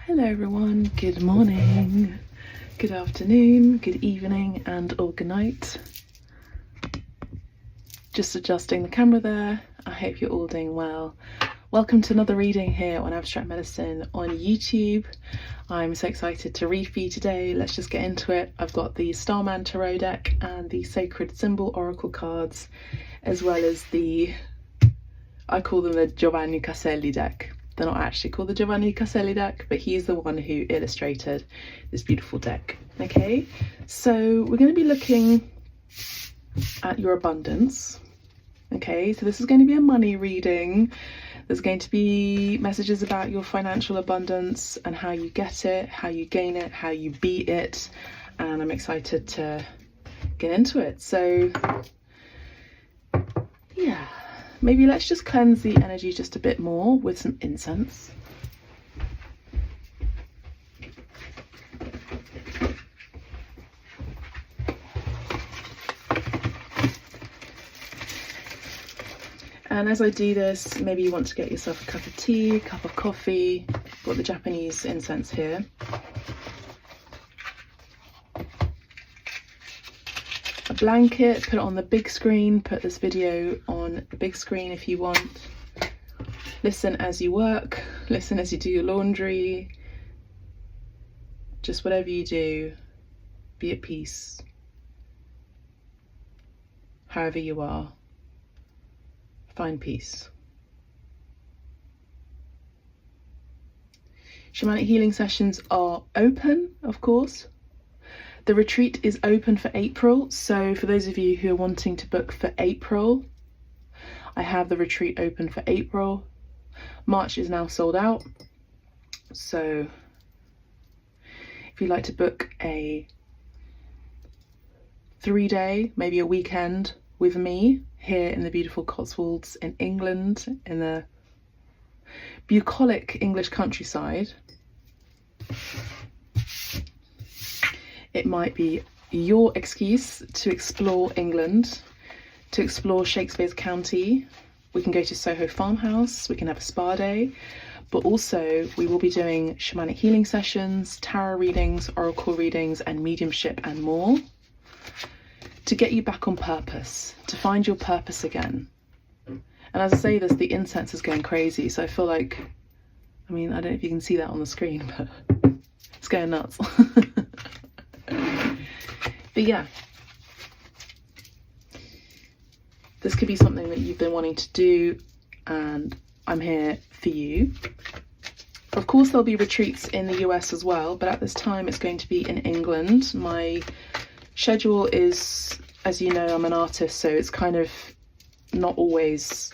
Hello everyone, good morning, good afternoon, good evening and or good night. Just adjusting the camera there. I hope you're all doing well. Welcome to another reading here on Abstract Medicine on YouTube. I'm so excited to read for you today. Let's just get into it. I've got the Starman Tarot deck and the Sacred Symbol Oracle cards, as well as I call them the Giovanni Caselli deck. They're not actually called the Giovanni Caselli deck, but he's the one who illustrated this beautiful deck. Okay, so we're going to be looking at your abundance. Okay, so this is going to be a money reading. There's going to be messages about your financial abundance and how you get it, how you gain it, how you beat it, and I'm excited to get into it. So yeah, maybe let's just cleanse the energy just a bit more with some incense. And as I do this, maybe you want to get yourself a cup of tea, a cup of coffee. I've got the Japanese incense here. A blanket, put it on the big screen, put this video on the big screen if you want. Listen as you work, listen as you do your laundry. Just whatever you do, be at peace. However you are. Find peace. Shamanic healing sessions are open, of course. The retreat is open for April, so for those of you who are wanting to book for April, I have the retreat open for April. March is now sold out, so if you'd like to book a 3-day, maybe a weekend with me here in the beautiful Cotswolds in England, in the bucolic English countryside, it might be your excuse to explore England, to explore Shakespeare's County. We can go to Soho Farmhouse, we can have a spa day, but also we will be doing shamanic healing sessions, tarot readings, oracle readings, and mediumship and more, to get you back on purpose, to find your purpose again. And as I say this, the incense is going crazy, so I feel like, I mean, I don't know if you can see that on the screen, but it's going nuts. But yeah, this could be something that you've been wanting to do, and I'm here for you. Of course, there'll be retreats in the US as well, but at this time it's going to be in England. My schedule is, as you know, I'm an artist, so it's kind of not always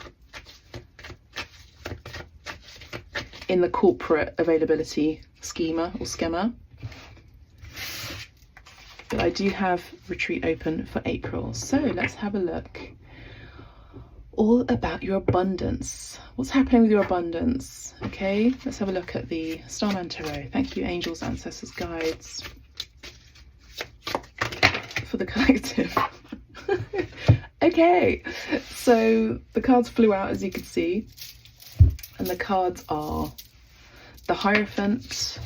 in the corporate availability schema. But I do have retreat open for April, so let's have a look. All about your abundance. What's happening with your abundance? Okay, let's have a look at the Starman Tarot. Thank you, angels, ancestors, guides, for the collective. Okay, so the cards flew out, as you can see, and the cards are the Hierophant,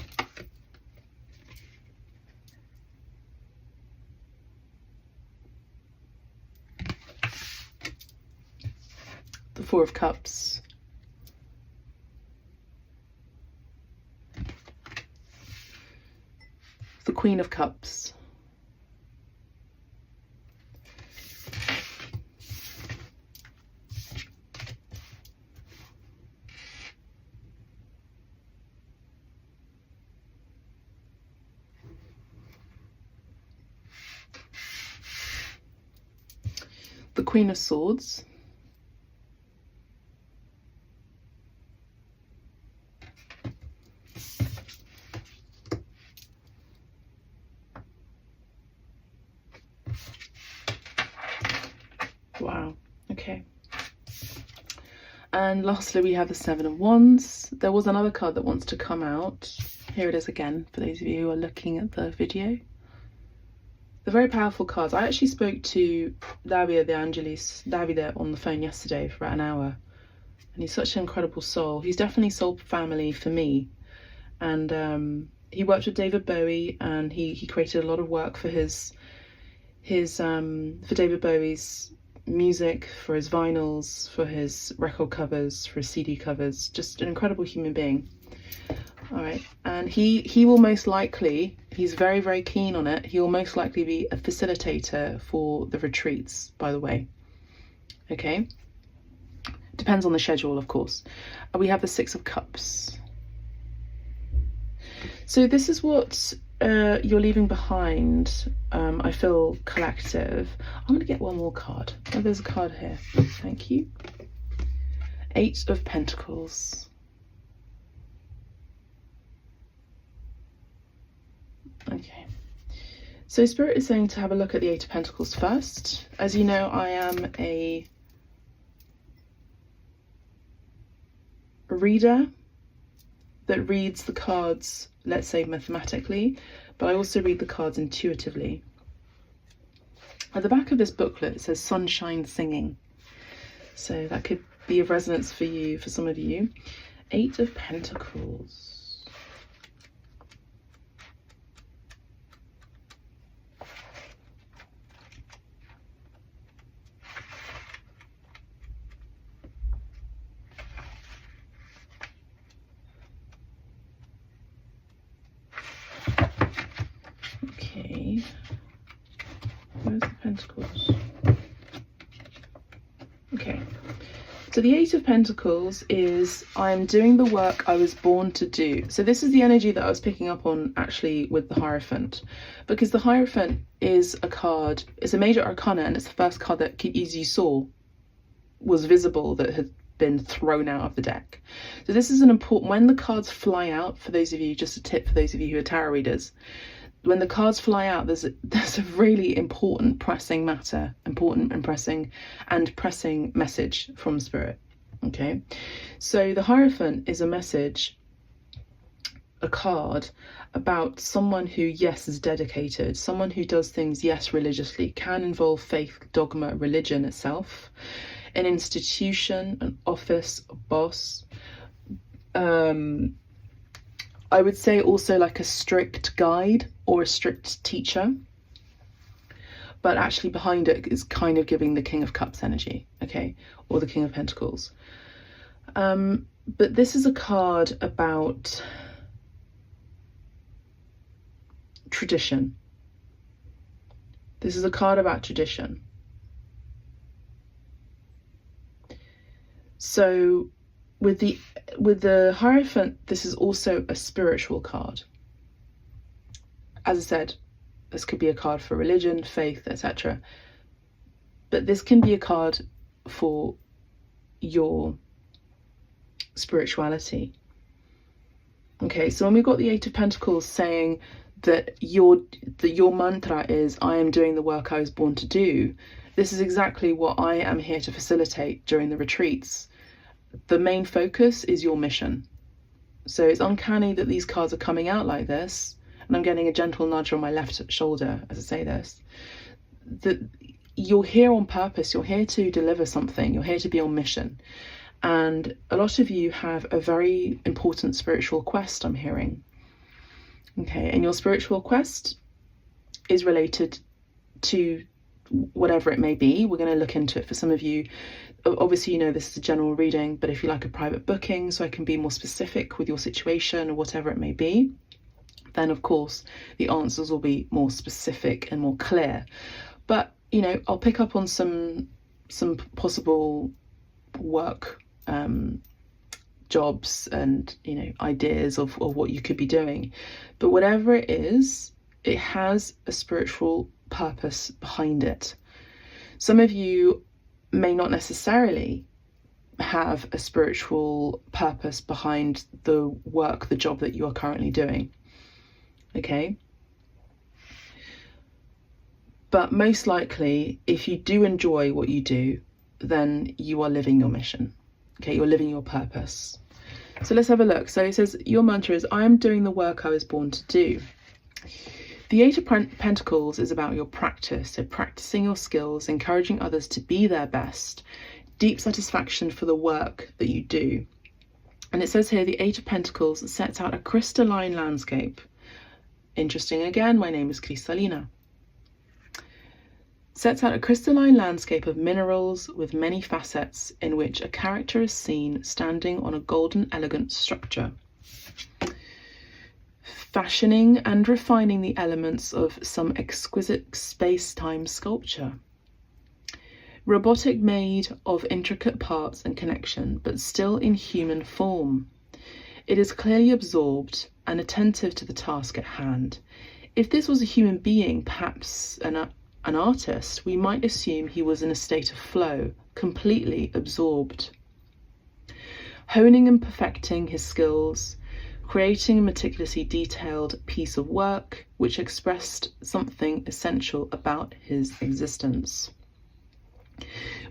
the Four of Cups, the Queen of Cups, the Queen of Swords, wow, okay, and lastly we have the Seven of Wands. There was another card that wants to come out. Here it is again for those of you who are looking at the video. They're very powerful cards. I actually spoke to Davide on the phone yesterday for about an hour, and he's such an incredible soul. He's definitely soul family for me, and he worked with David Bowie, and he created a lot of work for for David Bowie's music, for his vinyls, for his record covers, for his CD covers. Just an incredible human being. All right, and he will most likely, he's very, very keen on it, he will most likely be a facilitator for the retreats, by the way. Okay, depends on the schedule, of course. We have the Six of Cups. So this is what you're leaving behind. I feel collective. I'm going to get one more card. Oh, there's a card here. Thank you. Eight of Pentacles. Okay. So Spirit is saying to have a look at the Eight of Pentacles first. As you know, I am a reader that reads the cards, let's say mathematically, but I also read the cards intuitively. At the back of this booklet it says sunshine singing, so that could be of resonance for you, for some of you. Eight of Pentacles. Where's the Pentacles? Okay, so the Eight of Pentacles is I'm doing the work I was born to do. So this is the energy that I was picking up on actually with the Hierophant, because the Hierophant is a card, it's a major arcana, and it's the first card that, as you saw, was visible, that had been thrown out of the deck. So this is an important, when the cards fly out, for those of you, just a tip for those of you who are tarot readers, when the cards fly out, there's a really important pressing matter, important and pressing message from Spirit. Okay, so the Hierophant is a message, a card about someone who, yes, is dedicated, someone who does things, yes, religiously, can involve faith, dogma, religion itself, an institution, an office, a boss. I would say also like a strict guide or a strict teacher, but actually behind it is kind of giving the King of Cups energy, okay, or the King of Pentacles. But this is a card about tradition. This is a card about tradition. So with the Hierophant, this is also a spiritual card. As I said, this could be a card for religion, faith, etc. But this can be a card for your spirituality. Okay, so when we've got the Eight of Pentacles saying that your mantra is, I am doing the work I was born to do, this is exactly what I am here to facilitate during the retreats. The main focus is your mission. So it's uncanny that these cards are coming out like this, and I'm getting a gentle nudge on my left shoulder as I say this, that you're here on purpose, you're here to deliver something, you're here to be on mission. And a lot of you have a very important spiritual quest, I'm hearing. Okay, and your spiritual quest is related to whatever it may be. We're going to look into it. For some of you, obviously, you know, this is a general reading, but if you like a private booking, so I can be more specific with your situation or whatever it may be, then of course the answers will be more specific and more clear. But, you know, I'll pick up on some possible work, jobs and, you know, ideas of what you could be doing. But whatever it is, it has a spiritual purpose behind it. Some of you may not necessarily have a spiritual purpose behind the work, the job that you are currently doing. Okay, but most likely, if you do enjoy what you do, then you are living your mission. Okay, you're living your purpose. So let's have a look. So it says your mantra is, I am doing the work I was born to do. The Eight of Pentacles is about your practice, so practicing your skills, encouraging others to be their best, deep satisfaction for the work that you do. And it says here, the Eight of Pentacles sets out a crystalline landscape. Interesting again, my name is Cristallina. Sets out a crystalline landscape of minerals with many facets in which a character is seen standing on a golden elegant structure, fashioning and refining the elements of some exquisite space-time sculpture. Robotic, made of intricate parts and connection, but still in human form. It is clearly absorbed and attentive to the task at hand. If this was a human being, perhaps an artist, we might assume he was in a state of flow, completely absorbed. Honing and perfecting his skills, creating a meticulously detailed piece of work which expressed something essential about his existence.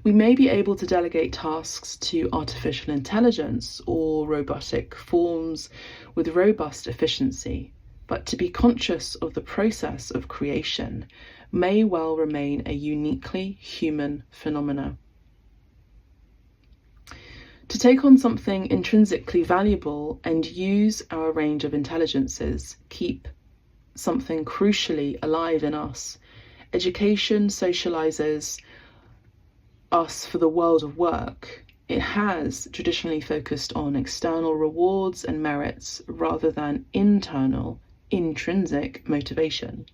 We may be able to delegate tasks to artificial intelligence or robotic forms with robust efficiency, but to be conscious of the process of creation may well remain a uniquely human phenomena. To take on something intrinsically valuable and use our range of intelligences, keep something crucially alive in us. Education socializes us for the world of work. It has traditionally focused on external rewards and merits rather than internal, intrinsic motivation.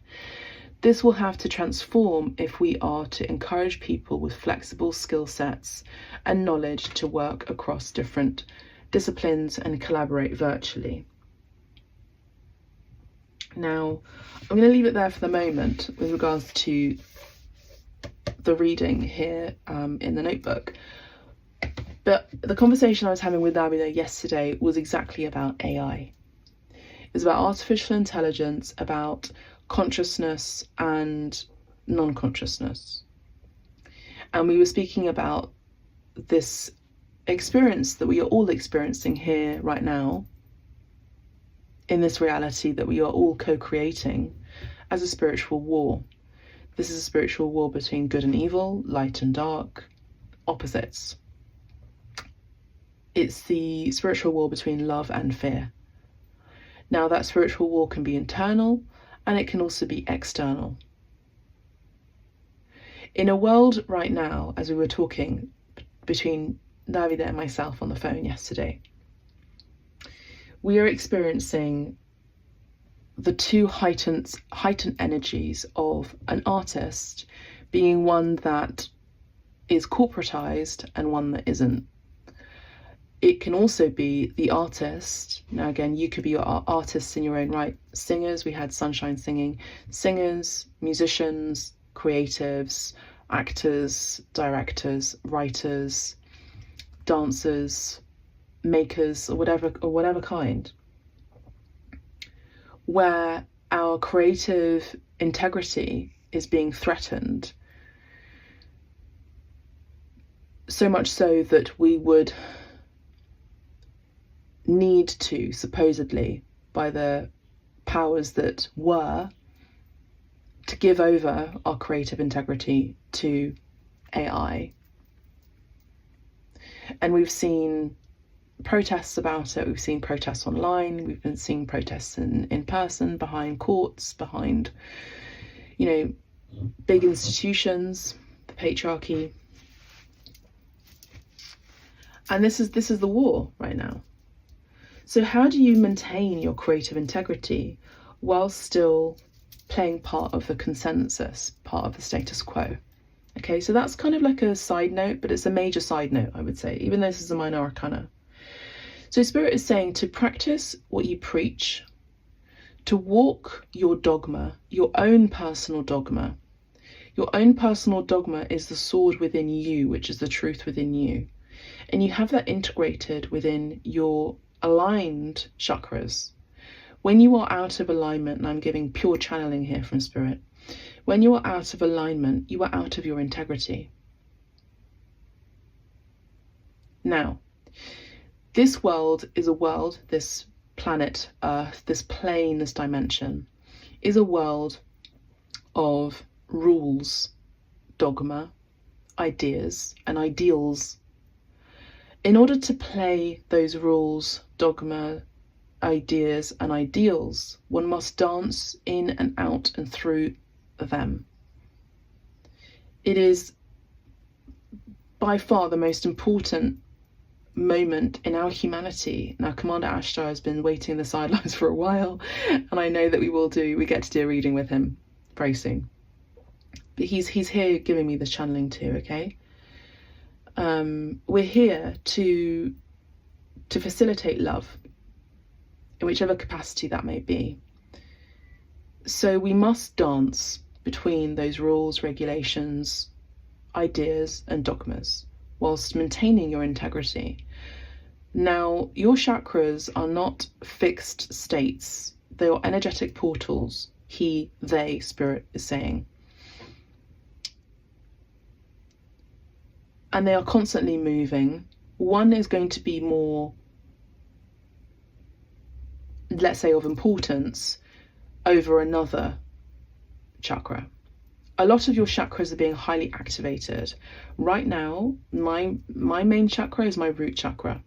This will have to transform if we are to encourage people with flexible skill sets and knowledge to work across different disciplines and collaborate virtually. Now, I'm going to leave it there for the moment with regards to the reading here in the notebook. But the conversation I was having with Davide yesterday was exactly about AI. It was about artificial intelligence, about consciousness and non-consciousness. And we were speaking about this experience that we are all experiencing here right now, in this reality that we are all co-creating, as a spiritual war. This is a spiritual war between good and evil, light and dark, opposites. It's the spiritual war between love and fear. Now, that spiritual war can be internal and it can also be external. In a world right now, as we were talking between Davide and myself on the phone yesterday, we are experiencing the two heightened energies of an artist being one that is corporatized and one that isn't. It can also be the artist. Now again, you could be artists in your own right. Singers, we had Sunshine singing. Singers, musicians, creatives, actors, directors, writers, dancers, makers, or whatever kind, where our creative integrity is being threatened, so much so that we would need to, supposedly, by the powers that were, to give over our creative integrity to AI. And we've seen protests about it. We've seen protests online. We've been seeing protests in person, behind courts, behind, big institutions, the patriarchy. And this is the war right now. So how do you maintain your creative integrity while still playing part of the consensus, part of the status quo? Okay, so that's kind of like a side note, but it's a major side note, I would say, even though this is a minor arcana. So Spirit is saying to practice what you preach, to walk your dogma, your own personal dogma. Your own personal dogma is the sword within you, which is the truth within you. And you have that integrated within your aligned chakras. When you are out of alignment, and I'm giving pure channeling here from Spirit, when you are out of alignment, you are out of your integrity. Now, this world is a world, this planet Earth, this plane, this dimension, is a world of rules, dogma, ideas, and ideals. In order to play those rules, dogma, ideas and ideals, one must dance in and out and through them. It is by far the most important moment in our humanity. Now, Commander Ashtar has been waiting in the sidelines for a while, and I know that we get to do a reading with him very soon. But he's here giving me the channeling too, okay? We're here to facilitate love, in whichever capacity that may be. So we must dance between those rules, regulations, ideas and dogmas, whilst maintaining your integrity. Now, your chakras are not fixed states. They are energetic portals. He, they, spirit is saying. And they are constantly moving. One is going to be more, let's say, of importance over another chakra. A lot of your chakras are being highly activated. Right now, my main chakra is my root chakra.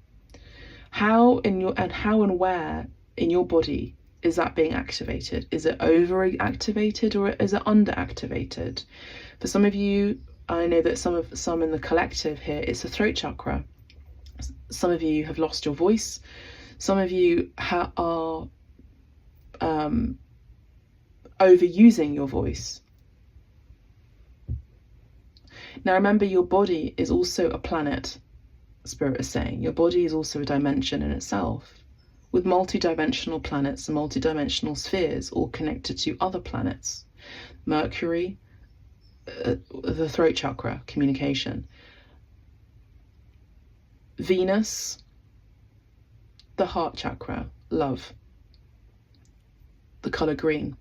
How and where in your body is that being activated? Is it over-activated or is it under-activated? For some of you, I know that some in the collective here, it's the throat chakra. Some of you have lost your voice. Some of you are overusing your voice. Now remember, your body is also a planet, Spirit is saying. Your body is also a dimension in itself, with multi-dimensional planets and multi-dimensional spheres all connected to other planets. Mercury, the throat chakra, communication. Venus, the heart chakra, love. The colour green.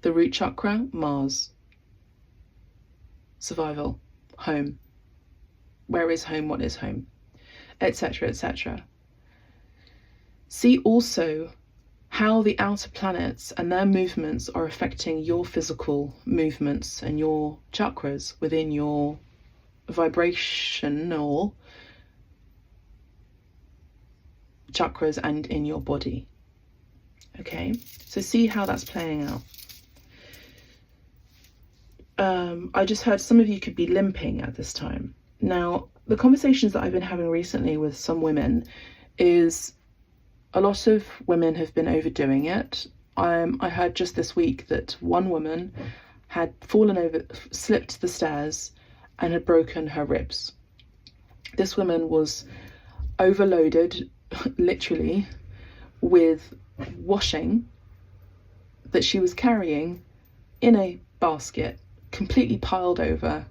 The root chakra, Mars. Survival, home. Where is home? What is home? Etc., etc. See also how the outer planets and their movements are affecting your physical movements and your chakras within your vibrational chakras and in your body. Okay, so see how that's playing out. I just heard some of you could be limping at this time. Now, the conversations that I've been having recently with some women is a lot of women have been overdoing it. I heard just this week that one woman had fallen over, slipped the stairs and had broken her ribs. This woman was overloaded, literally, with washing that she was carrying in a basket, completely piled over.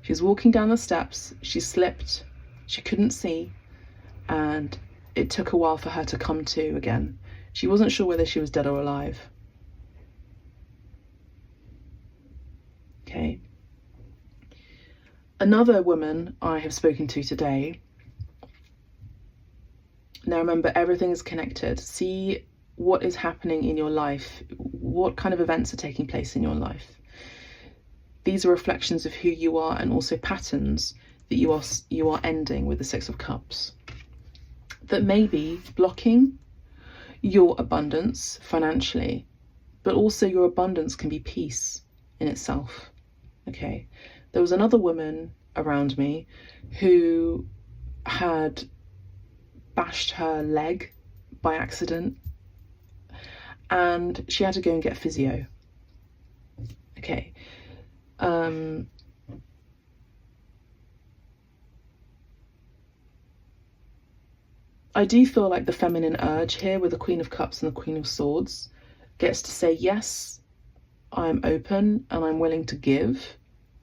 She was walking down the steps, she slipped, she couldn't see, and it took a while for her to come to again. She wasn't sure whether she was dead or alive. Okay. Another woman I have spoken to today. Now remember, everything is connected. See what is happening in your life. What kind of events are taking place in your life? These are reflections of who you are and also patterns that you are ending with the Six of Cups that may be blocking your abundance financially, but also your abundance can be peace in itself. Okay, there was another woman around me who had bashed her leg by accident and she had to go and get physio. Okay. I do feel like the feminine urge here with the Queen of Cups and the Queen of Swords gets to say, yes, I'm open and I'm willing to give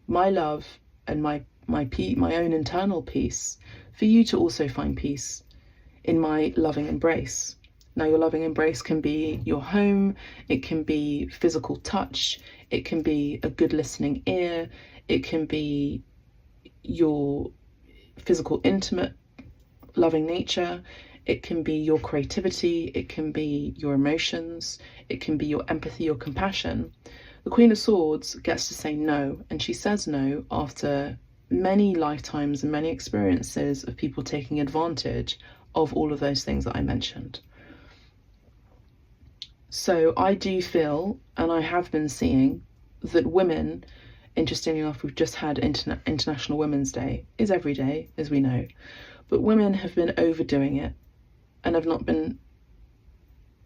my love and my own internal peace for you to also find peace in my loving embrace. Now, your loving embrace can be your home, it can be physical touch, it can be a good listening ear, it can be your physical, intimate, loving nature, it can be your creativity, it can be your emotions, it can be your empathy, your compassion. The Queen of Swords gets to say no, and she says no after many lifetimes and many experiences of people taking advantage of all of those things that I mentioned. So I do feel, and I have been seeing, that women, interestingly enough, we've just had International Women's Day, is every day, as we know, but women have been overdoing it and have not been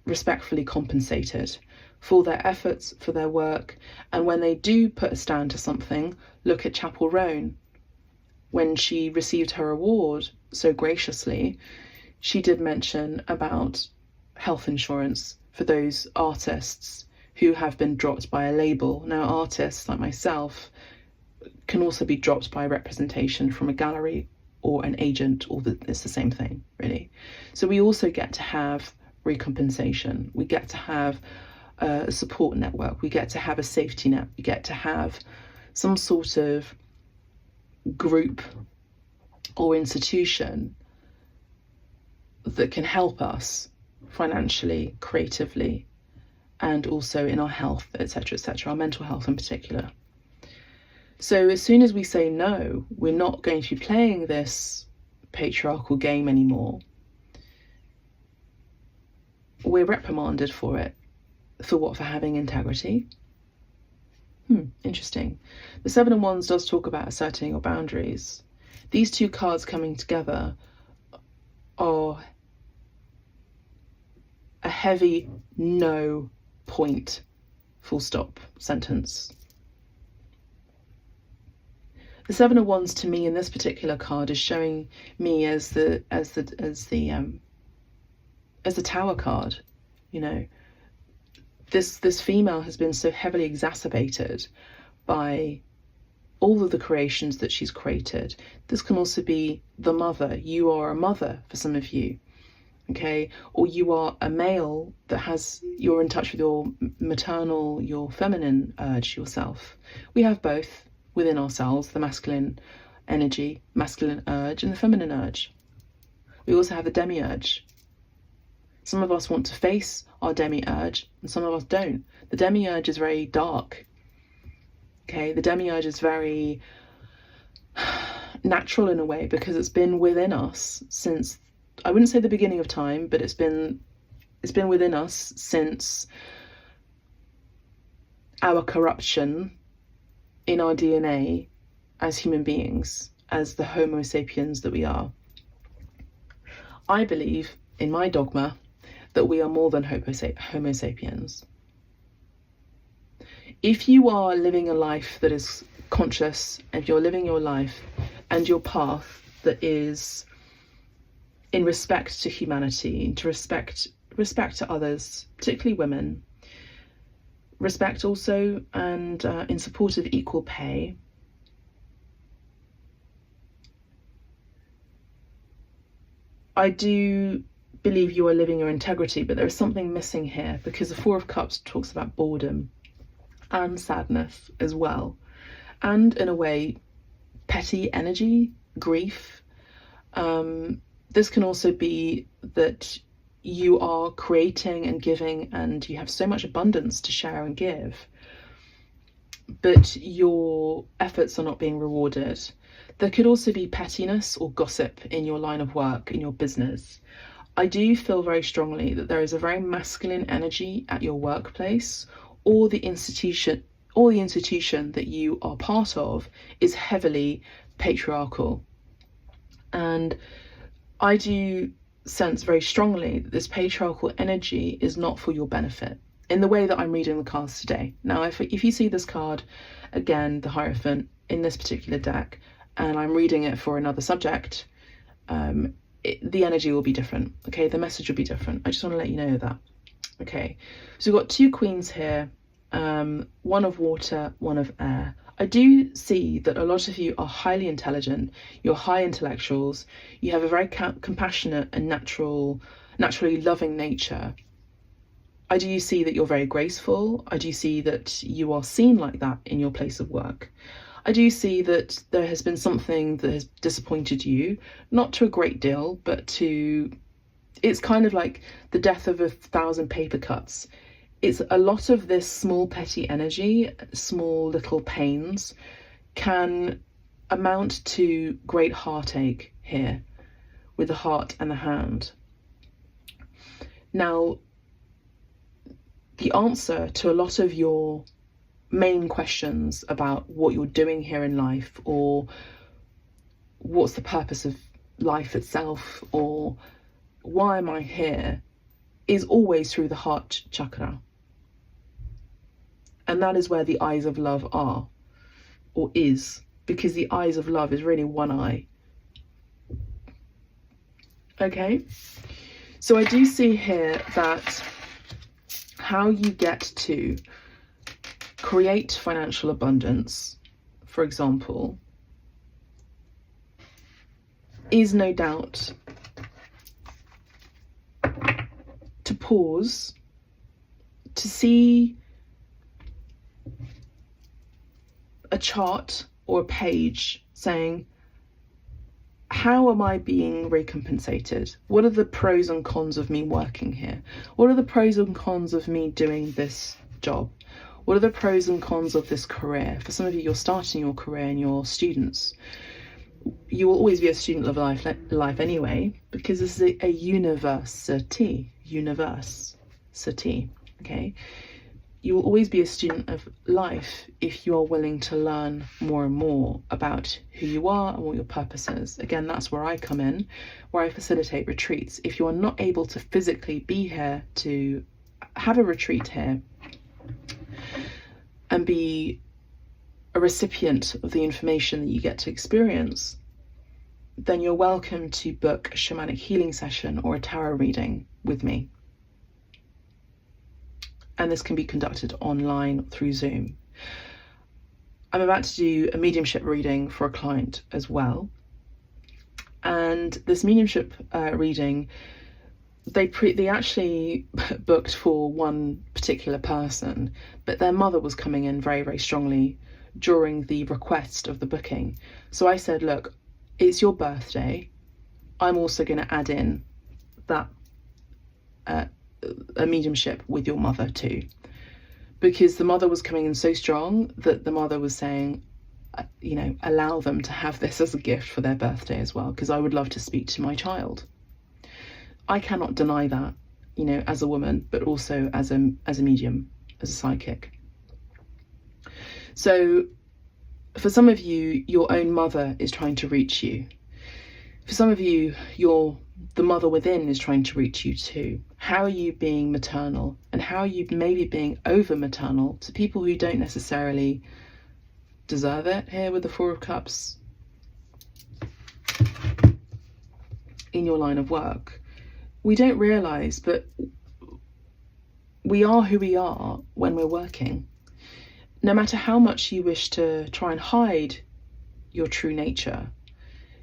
respectfully compensated for their efforts, for their work. And when they do put a stand to something, look at Chapel Roan. When she received her award so graciously, she did mention about health insurance for those artists who have been dropped by a label. Now, artists like myself can also be dropped by representation from a gallery or an agent, or it's the same thing, really. So we also get to have recompensation. We get to have a support network. We get to have a safety net. We get to have some sort of group or institution that can help us financially, creatively, and also in our health, etc., our mental health in particular. So as soon as we say no, we're not going to be playing this patriarchal game anymore, we're reprimanded for it. For what? For having integrity? Interesting. The Seven of Wands does talk about asserting your boundaries. These two cards coming together are a heavy no point, full stop, sentence. The Seven of Wands to me in this particular card is showing me as the Tower card. You know, this female has been so heavily exacerbated by all of the creations that she's created. This can also be the mother. You are a mother for some of you, okay? Or you are a male that you're in touch with your maternal, your feminine urge yourself. We have both within ourselves, the masculine energy, masculine urge, and the feminine urge. We also have the demiurge. Some of us want to face our demiurge, and some of us don't. The demiurge is very dark. Okay, the demiurge is very natural in a way, because it's been within us since, I wouldn't say the beginning of time, but it's been within us since our corruption in our DNA as human beings, as the Homo sapiens that we are. I believe, in my dogma, that we are more than Homo sapiens. If you are living a life that is conscious, if you're living your life and your path that is in respect to humanity, to respect to others, particularly women, respect also, and in support of equal pay, I do believe you are living your integrity, but there is something missing here, because the Four of Cups talks about boredom and sadness as well, and in a way petty energy, grief. This can also be that you are creating and giving, and you have so much abundance to share and give, but your efforts are not being rewarded. There could also be pettiness or gossip in your line of work, in your business. I do feel very strongly that there is a very masculine energy at your workplace, or the institution that you are part of is heavily patriarchal. And I do sense very strongly that this patriarchal energy is not for your benefit in the way that I'm reading the cards today. Now, if you see this card, again, the Hierophant, in this particular deck, and I'm reading it for another subject, the energy will be different, okay? The message will be different. I just want to let you know that. Okay, so we've got two queens here, one of water, one of air. I do see that a lot of you are highly intelligent, you're high intellectuals, you have a very compassionate and naturally loving nature. I do see that you're very graceful. I do see that you are seen like that in your place of work. I do see that there has been something that has disappointed you, not to a great deal, but it's kind of like the death of 1,000 paper cuts. It's a lot of this small petty energy, small little pains can amount to great heartache here with the heart and the hand. Now, the answer to a lot of your main questions about what you're doing here in life, or what's the purpose of life itself, or why am I here, is always through the heart chakra. And that is where the eyes of love are, or is, because the eyes of love is really one eye. Okay, so I do see here that how you get to create financial abundance, for example, is no doubt to pause, to see a chart or a page saying, how am I being recompensated? What are the pros and cons of me working here? What are the pros and cons of me doing this job? What are the pros and cons of this career? For some of you, you're starting your career and you're students. You will always be a student of life anyway, because this is a university, okay? You will always be a student of life if you are willing to learn more and more about who you are and what your purpose is. Again, that's where I come in, where I facilitate retreats. If you are not able to physically be here to have a retreat here and be a recipient of the information that you get to experience, then you're welcome to book a shamanic healing session or a tarot reading with me. And this can be conducted online through Zoom. I'm about to do a mediumship reading for a client as well. And this mediumship reading, they actually booked for one particular person, but their mother was coming in very, very strongly during the request of the booking. So I said, look, it's your birthday. I'm also going to add in that a mediumship with your mother too, because the mother was coming in so strong that the mother was saying, you know, allow them to have this as a gift for their birthday as well, because I would love to speak to my child. I cannot deny that, you know, as a woman, but also as a medium, as a psychic. So for some of you, your own mother is trying to reach you. For some of you, the mother within is trying to reach you too. How are you being maternal, and how are you maybe being over maternal to people who don't necessarily deserve it here with the Four of Cups in your line of work? We don't realise, but we are who we are when we're working. No matter how much you wish to try and hide your true nature.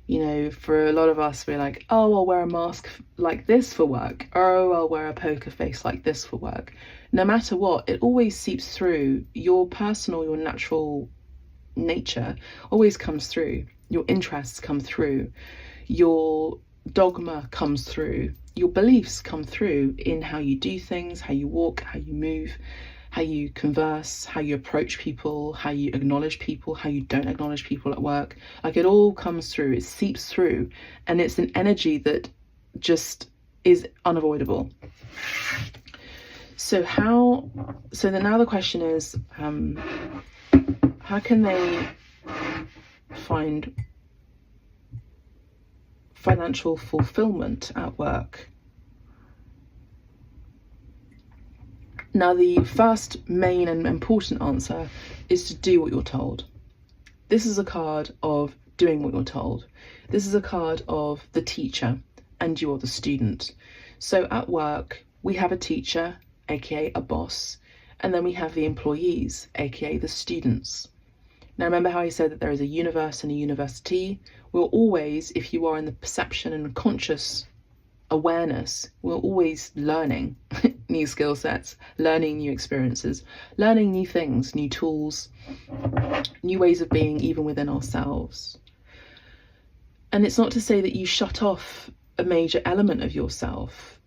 You know, for a lot of us, we're like, oh, I'll wear a mask like this for work. Oh, I'll wear a poker face like this for work. No matter what, it always seeps through. Your personal, your natural nature always comes through. Your interests come through. Your dogma comes through. Your beliefs come through in how you do things, how you walk, how you move, how you converse, how you approach people, how you acknowledge people, how you don't acknowledge people at work. Like, it all comes through, it seeps through, and it's an energy that just is unavoidable. So now the question is, how can they find financial fulfillment at work? Now, the first main and important answer is to do what you're told. This is a card of doing what you're told. This is a card of the teacher and you're the student. So at work, we have a teacher, aka a boss, and then we have the employees, aka the students. Now, remember how I said that there is a universe and a university? We're always, if you are in the perception and conscious awareness, we're always learning new skill sets, learning new experiences, learning new things, new tools, new ways of being, even within ourselves. And it's not to say that you shut off a major element of yourself,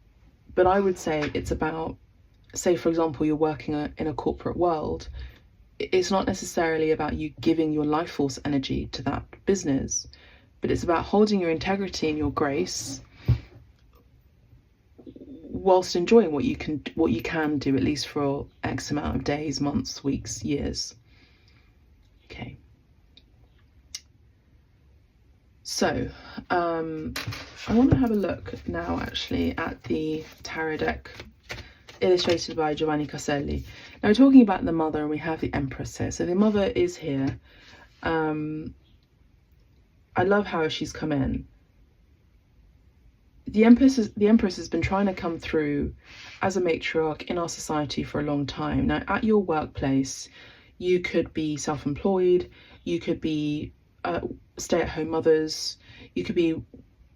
but I would say it's about, say for example, you're working in a corporate world, it's not necessarily about you giving your life force energy to that business, but it's about holding your integrity and your grace whilst enjoying what you can do, at least for X amount of days, months, weeks, years. Okay. So, I want to have a look now actually at the tarot deck illustrated by Giovanni Caselli. Now we're talking about the mother, and we have the Empress here. So the mother is here. I love how she's come in. The Empress has been trying to come through as a matriarch in our society for a long time. Now at your workplace, you could be self-employed, you could be stay-at-home mothers, you could be,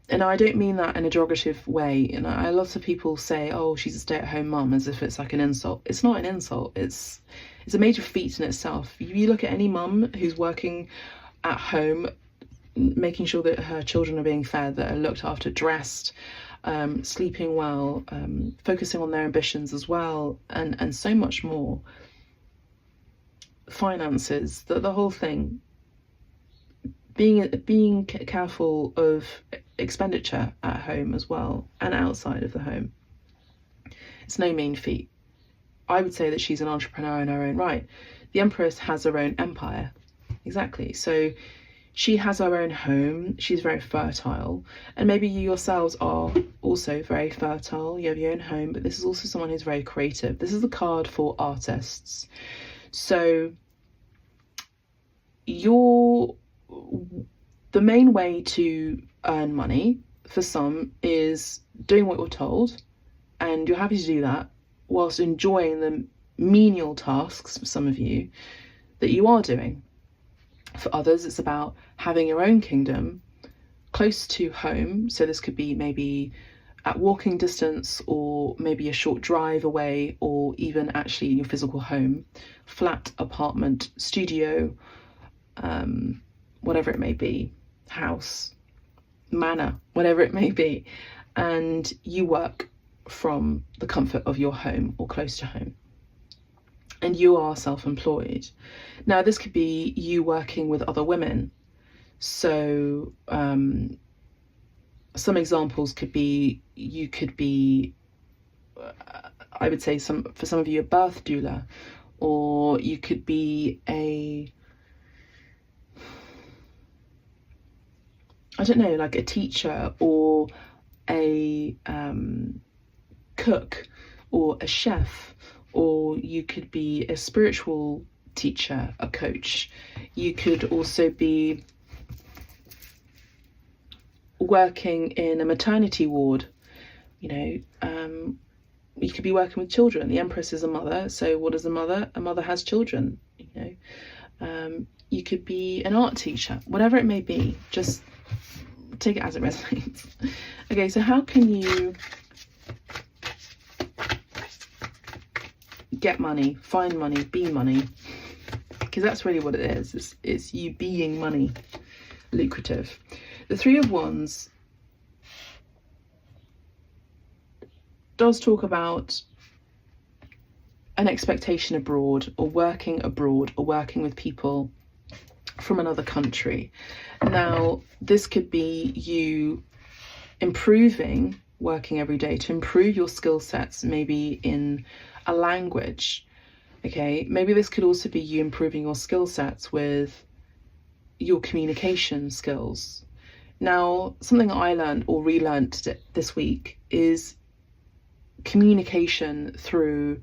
and I don't mean that in a derogative way, you know, a lot of people say, oh, she's a stay-at-home mum, as if it's like an insult. It's not an insult, it's a major feat in itself. You look at any mum who's working at home, making sure that her children are being fed, that are looked after, dressed, sleeping well, focusing on their ambitions as well, and so much more. Finances, the whole thing. Being careful of expenditure at home as well, and outside of the home. It's no mean feat. I would say that she's an entrepreneur in her own right. The Empress has her own empire. Exactly. So she has her own home, she's very fertile, and maybe you yourselves are also very fertile, you have your own home, but this is also someone who's very creative. This is the card for artists. So the main way to earn money for some is doing what you're told, and you're happy to do that whilst enjoying the menial tasks, for some of you, that you are doing. For others, it's about having your own kingdom close to home. So this could be maybe at walking distance, or maybe a short drive away, or even actually in your physical home, flat, apartment, studio, whatever it may be, house, manor, whatever it may be, and you work from the comfort of your home or close to home, and you are self-employed. Now this could be you working with other women. So some examples could be, you could be, I would say for some of you, a birth doula, or you could be I don't know, like a teacher, or a cook, or a chef, or you could be a spiritual teacher, a coach. You could also be working in a maternity ward, you know, you could be working with children. The Empress is a mother, so what is a mother? A mother has children, you know. You could be an art teacher, whatever it may be, just take it as it resonates. Okay, so how can you get money, find money, be money? Because that's really what it is. It's you being money, lucrative. The Three of Wands does talk about an expectation abroad, or working with people from another country. Now this could be you improving, working every day to improve your skill sets, maybe in a language. Okay, maybe this could also be you improving your skill sets with your communication skills. Now something I learned or relearned this week is communication through,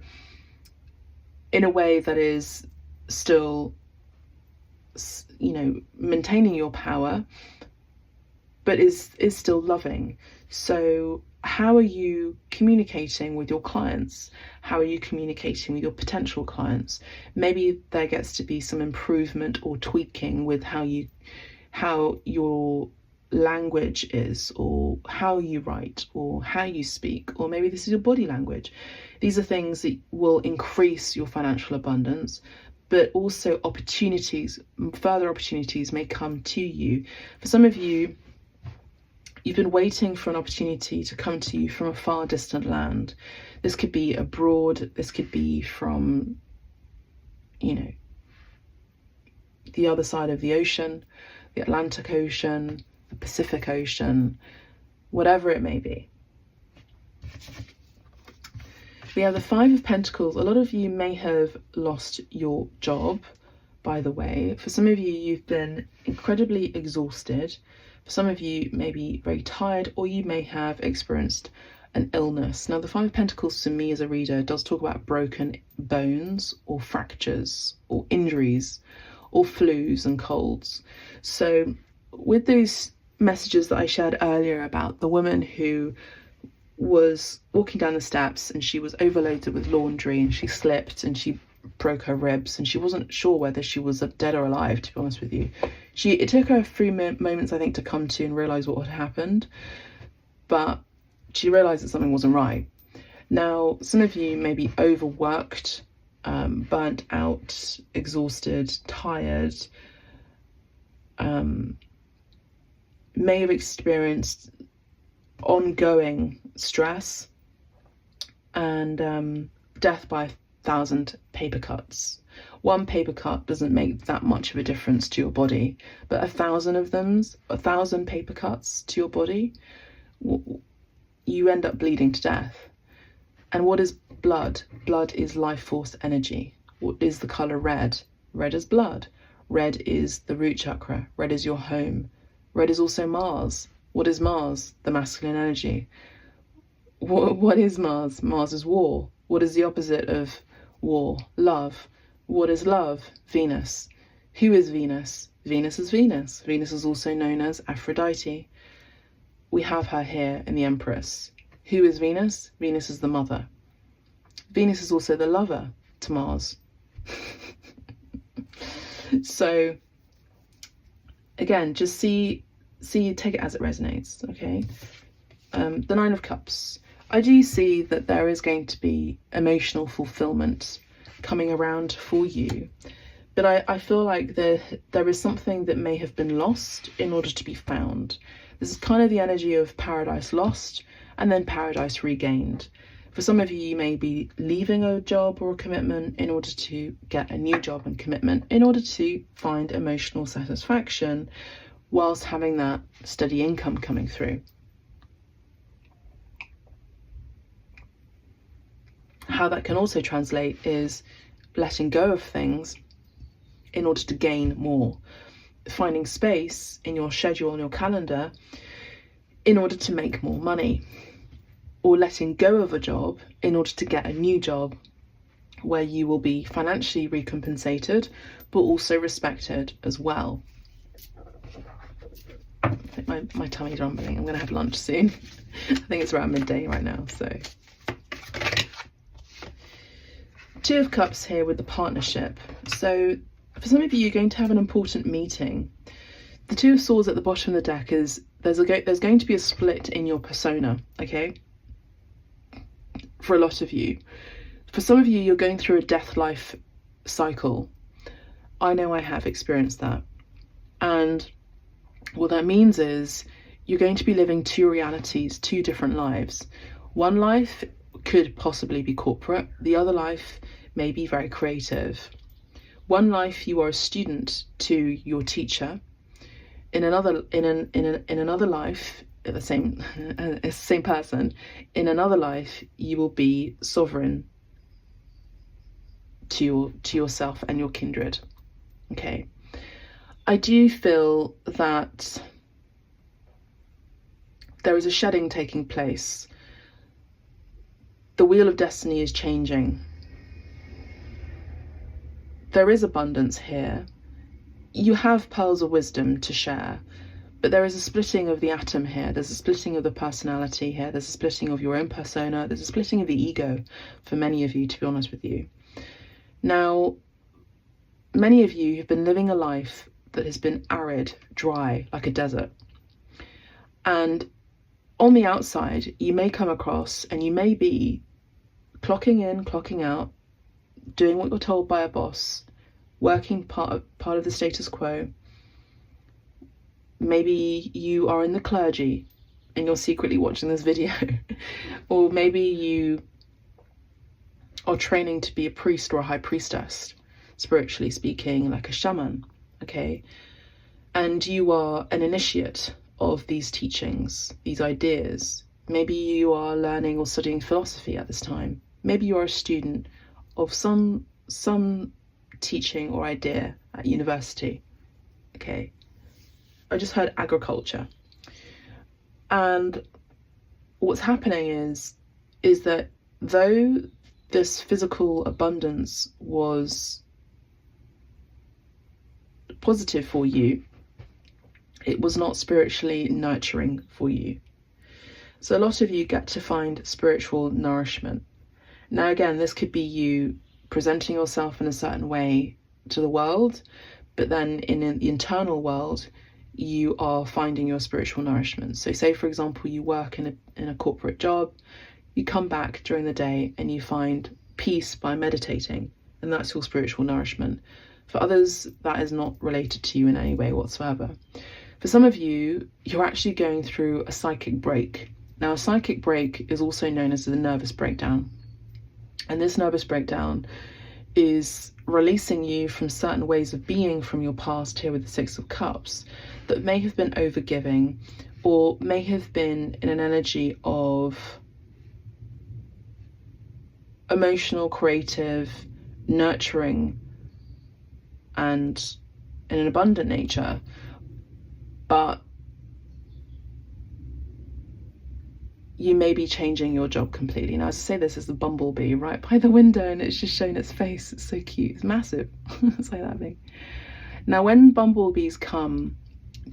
in a way that is still, you know, maintaining your power, but is still loving. So how are you communicating with your clients? How are you communicating with your potential clients? Maybe there gets to be some improvement or tweaking with how your language is, or how you write, or how you speak, or maybe this is your body language. These are things that will increase your financial abundance, but also opportunities, further opportunities may come to you. For some of you, you've been waiting for an opportunity to come to you from a far distant land. This could be abroad, this could be from, you know, the other side of the ocean, the Atlantic Ocean, the Pacific Ocean, whatever it may be. We have the Five of Pentacles. A lot of you may have lost your job, by the way. For some of you, you've been incredibly exhausted. For some of you, maybe very tired, or you may have experienced an illness. Now, the Five of Pentacles to me as a reader does talk about broken bones or fractures or injuries or flus and colds. So with those messages that I shared earlier about the woman who was walking down the steps and she was overloaded with laundry and she slipped and she broke her ribs and she wasn't sure whether she was dead or alive, to be honest with you. It took her a few moments, I think, to come to and realise what had happened, but she realised that something wasn't right. Now, some of you may be overworked, burnt out, exhausted, tired, may have experienced ongoing stress and death by 1,000 paper cuts. One paper cut doesn't make that much of a difference to your body, but 1,000 of them, 1,000 paper cuts to your body, you end up bleeding to death. And what is blood? Blood is life force energy. What is the colour red? Red is blood. Red is the root chakra. Red is your home. Red is also Mars. What is Mars? The masculine energy. What is Mars? Mars is war. What is the opposite of war? Love. What is love? Venus. Who is Venus? Venus is Venus. Venus is also known as Aphrodite. We have her here in the Empress. Who is Venus? Venus is the mother. Venus is also the lover to Mars. So again, just take it as it resonates, okay? The Nine of Cups. I do see that there is going to be emotional fulfillment coming around for you, but I feel like there is something that may have been lost in order to be found. This is kind of the energy of paradise lost and then paradise regained. For some of you, you may be leaving a job or a commitment in order to get a new job and commitment, in order to find emotional satisfaction whilst having that steady income coming through. How that can also translate is letting go of things in order to gain more. Finding space in your schedule and your calendar in order to make more money, or letting go of a job in order to get a new job where you will be financially recompensated but also respected as well. I think my tummy's rumbling. I'm gonna have lunch soon. I think it's around midday right now. So Two of Cups here with the partnership. So for some of you, you're going to have an important meeting. The Two of Swords at the bottom of the deck is there's going to be a split in your persona, okay? For a lot of you. For some of you, you're going through a death-life cycle. I know I have experienced that. And what that means is you're going to be living two realities, two different lives. One life could possibly be corporate. The other life may be very creative. One life, you are a student to your teacher. In another life, the same person. In another life, you will be sovereign to yourself and your kindred. Okay. I do feel that there is a shedding taking place. The wheel of destiny is changing. There is abundance here. You have pearls of wisdom to share, but there is a splitting of the atom here. There's a splitting of the personality here. There's a splitting of your own persona. There's a splitting of the ego for many of you, to be honest with you. Now, many of you have been living a life that has been arid, dry, like a desert. And on the outside, you may come across and you may be clocking in, clocking out, doing what you're told by a boss, working part of the status quo. Maybe you are in the clergy and you're secretly watching this video. Or maybe you are training to be a priest or a high priestess, spiritually speaking, like a shaman. okay? And you are an initiate of these teachings, these ideas. Maybe you are learning or studying philosophy at this time. Maybe you are a student of some teaching or idea at university, okay? I just heard agriculture. And what's happening is that though this physical abundance was positive for you, it was not spiritually nurturing for you. So a lot of you get to find spiritual nourishment. Now again, this could be you presenting yourself in a certain way to the world, but then in the internal world, you are finding your spiritual nourishment. So say, for example, you work in a corporate job, you come back during the day and you find peace by meditating, and that's your spiritual nourishment. For others, that is not related to you in any way whatsoever. For some of you, you're actually going through a psychic break. Now, a psychic break is also known as the nervous breakdown. And this nervous breakdown is releasing you from certain ways of being from your past, here with the Six of Cups, that may have been overgiving or may have been in an energy of emotional, creative, nurturing, and in an abundant nature. But you may be changing your job completely. Now, I say this as the bumblebee right by the window, and it's just showing its face. It's so cute. It's massive. It's like that big. Now, when bumblebees come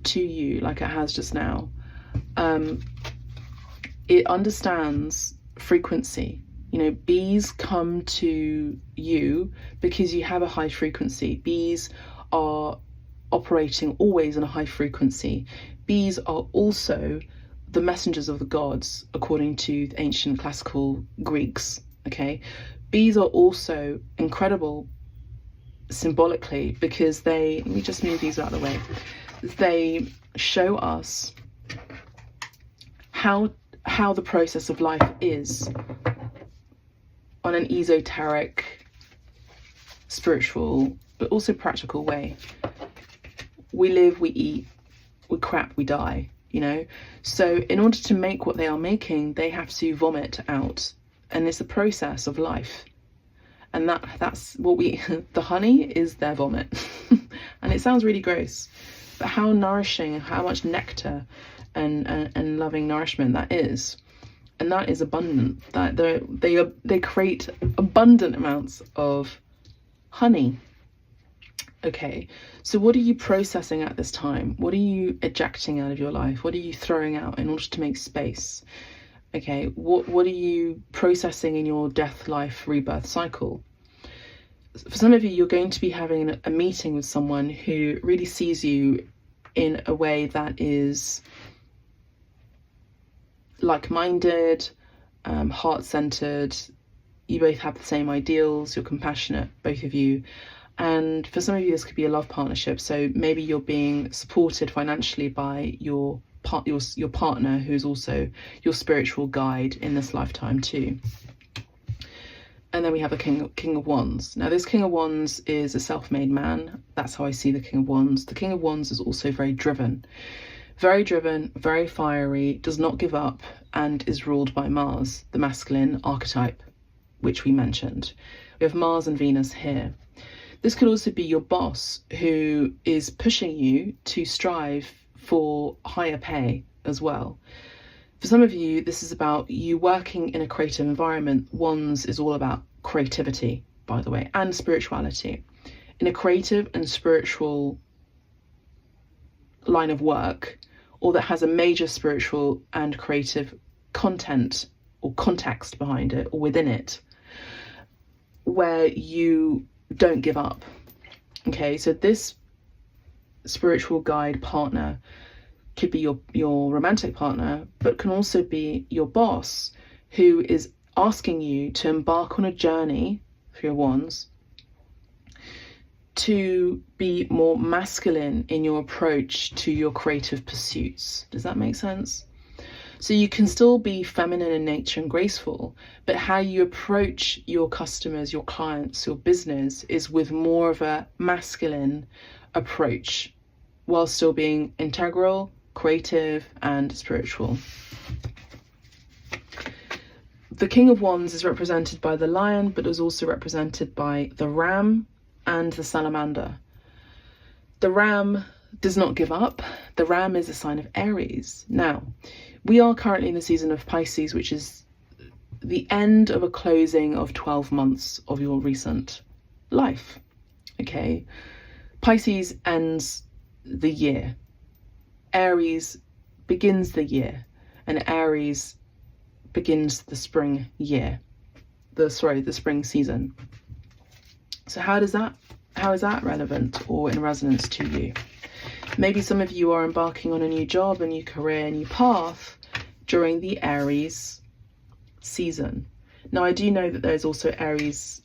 to you, like it has just now, it understands frequency. You know, bees come to you because you have a high frequency. Bees are operating always in a high frequency. Bees are also the messengers of the gods, according to the ancient classical Greeks, okay? Bees are also incredible symbolically because they, let me just move these out of the way, they show us how the process of life is on an esoteric, spiritual, but also practical way. We live, we eat, we crap, we die, you know? So in order to make what they are making, they have to vomit out. And it's a process of life. And that's what we, the honey is their vomit. And it sounds really gross, but how nourishing, how much nectar and loving nourishment that is. And that is abundant. That they create abundant amounts of honey. Okay, so what are you processing at this time? What are you ejecting out of your life? What are you throwing out in order to make space? Okay, what are you processing in your death, life, rebirth cycle? For some of you, you're going to be having a meeting with someone who really sees you in a way that is like-minded, heart-centered. You both have the same ideals, you're compassionate, both of you. And for some of you, this could be a love partnership. So maybe you're being supported financially by your partner, who's also your spiritual guide in this lifetime too. And then we have a King of Wands. Now, this King of Wands is a self-made man. That's how I see the King of Wands. The King of Wands is also very driven, very fiery, does not give up, and is ruled by Mars, the masculine archetype, which we mentioned. We have Mars and Venus here. This could also be your boss who is pushing you to strive for higher pay as well. For some of you, this is about you working in a creative environment. Wands is all about creativity, by the way, and spirituality. In a creative and spiritual line of work, or that has a major spiritual and creative content or context behind it or within it, where you don't give up. Okay, so this spiritual guide partner could be your romantic partner, but can also be your boss who is asking you to embark on a journey for your wands to be more masculine in your approach to your creative pursuits. Does that make sense? So you can still be feminine in nature and graceful, but how you approach your customers, your clients, your business is with more of a masculine approach, while still being integral, creative, and spiritual. The King of Wands is represented by the lion, but is also represented by the ram and the salamander. The ram does not give up. The ram is a sign of Aries. Now, we are currently in the season of Pisces, which is the end of a closing of 12 months of your recent life. Okay, Pisces ends the year. Aries begins the year, and Aries begins the spring year. The spring season. So how is that relevant or in resonance to you? Maybe some of you are embarking on a new job, a new career, a new path during the Aries season. Now, I do know that there's also Aries,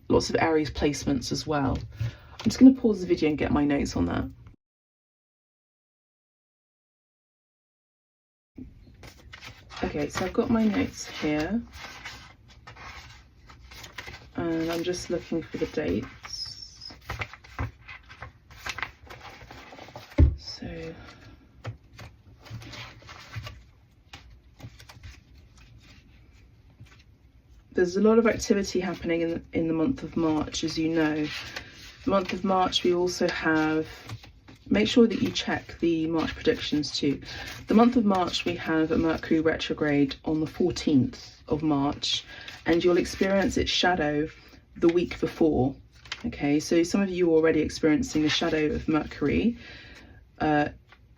lots of Aries placements as well. I'm just going to pause the video and get my notes on that. Okay, so I've got my notes here, and I'm just looking for the dates. So there's a lot of activity happening in the month of March, as you know. The month of March, we also have, make sure that you check the March predictions too. The month of March, we have a Mercury retrograde on the 14th of March, and you'll experience its shadow the week before. Okay, so some of you are already experiencing the shadow of Mercury,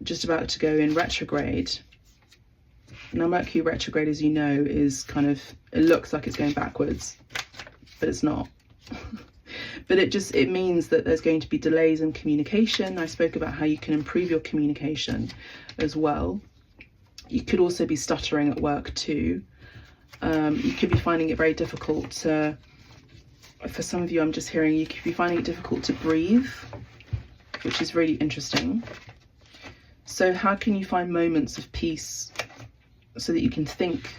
just about to go in retrograde. Now, Mercury retrograde, as you know, is kind of, it looks like it's going backwards, but it's not. But it means that there's going to be delays in communication. I spoke about how you can improve your communication as well. You could also be stuttering at work too. You could be finding it very difficult to, for some of you, I'm just hearing, you could be finding it difficult to breathe, which is really interesting. So how can you find moments of peace so that you can think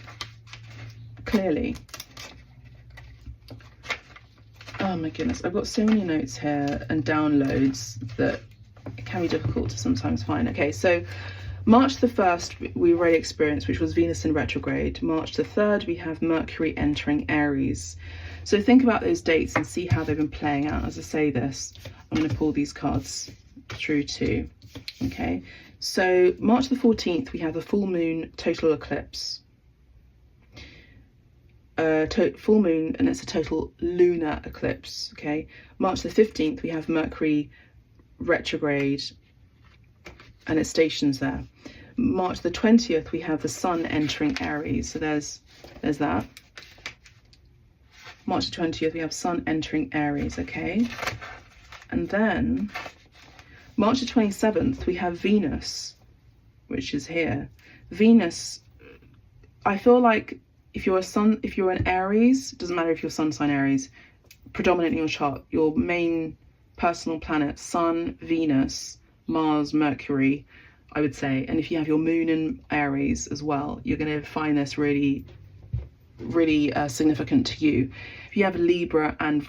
clearly? Oh my goodness, I've got so many notes here and downloads that it can be difficult to sometimes find. Okay, so March the 1st we already experienced, which was Venus in retrograde. March the 3rd we have Mercury entering Aries. So think about those dates and see how they've been playing out. As I say this, I'm going to pull these cards through too. Okay, so March the 14th we have a full moon total eclipse. Full moon, and it's a total lunar eclipse. Okay, March the 15th we have Mercury retrograde and it stations there. March the 20th we have the sun entering Aries, so there's that. March the 20th we have sun entering Aries. Okay, and then March the 27th we have Venus, which is here. Venus, I feel like if you're an Aries, it doesn't matter if you're sun sign Aries, predominant in your chart, your main personal planet, Sun, Venus, Mars, Mercury, I would say. And if you have your moon in Aries as well, you're going to find this really, really significant to you. If you have Libra and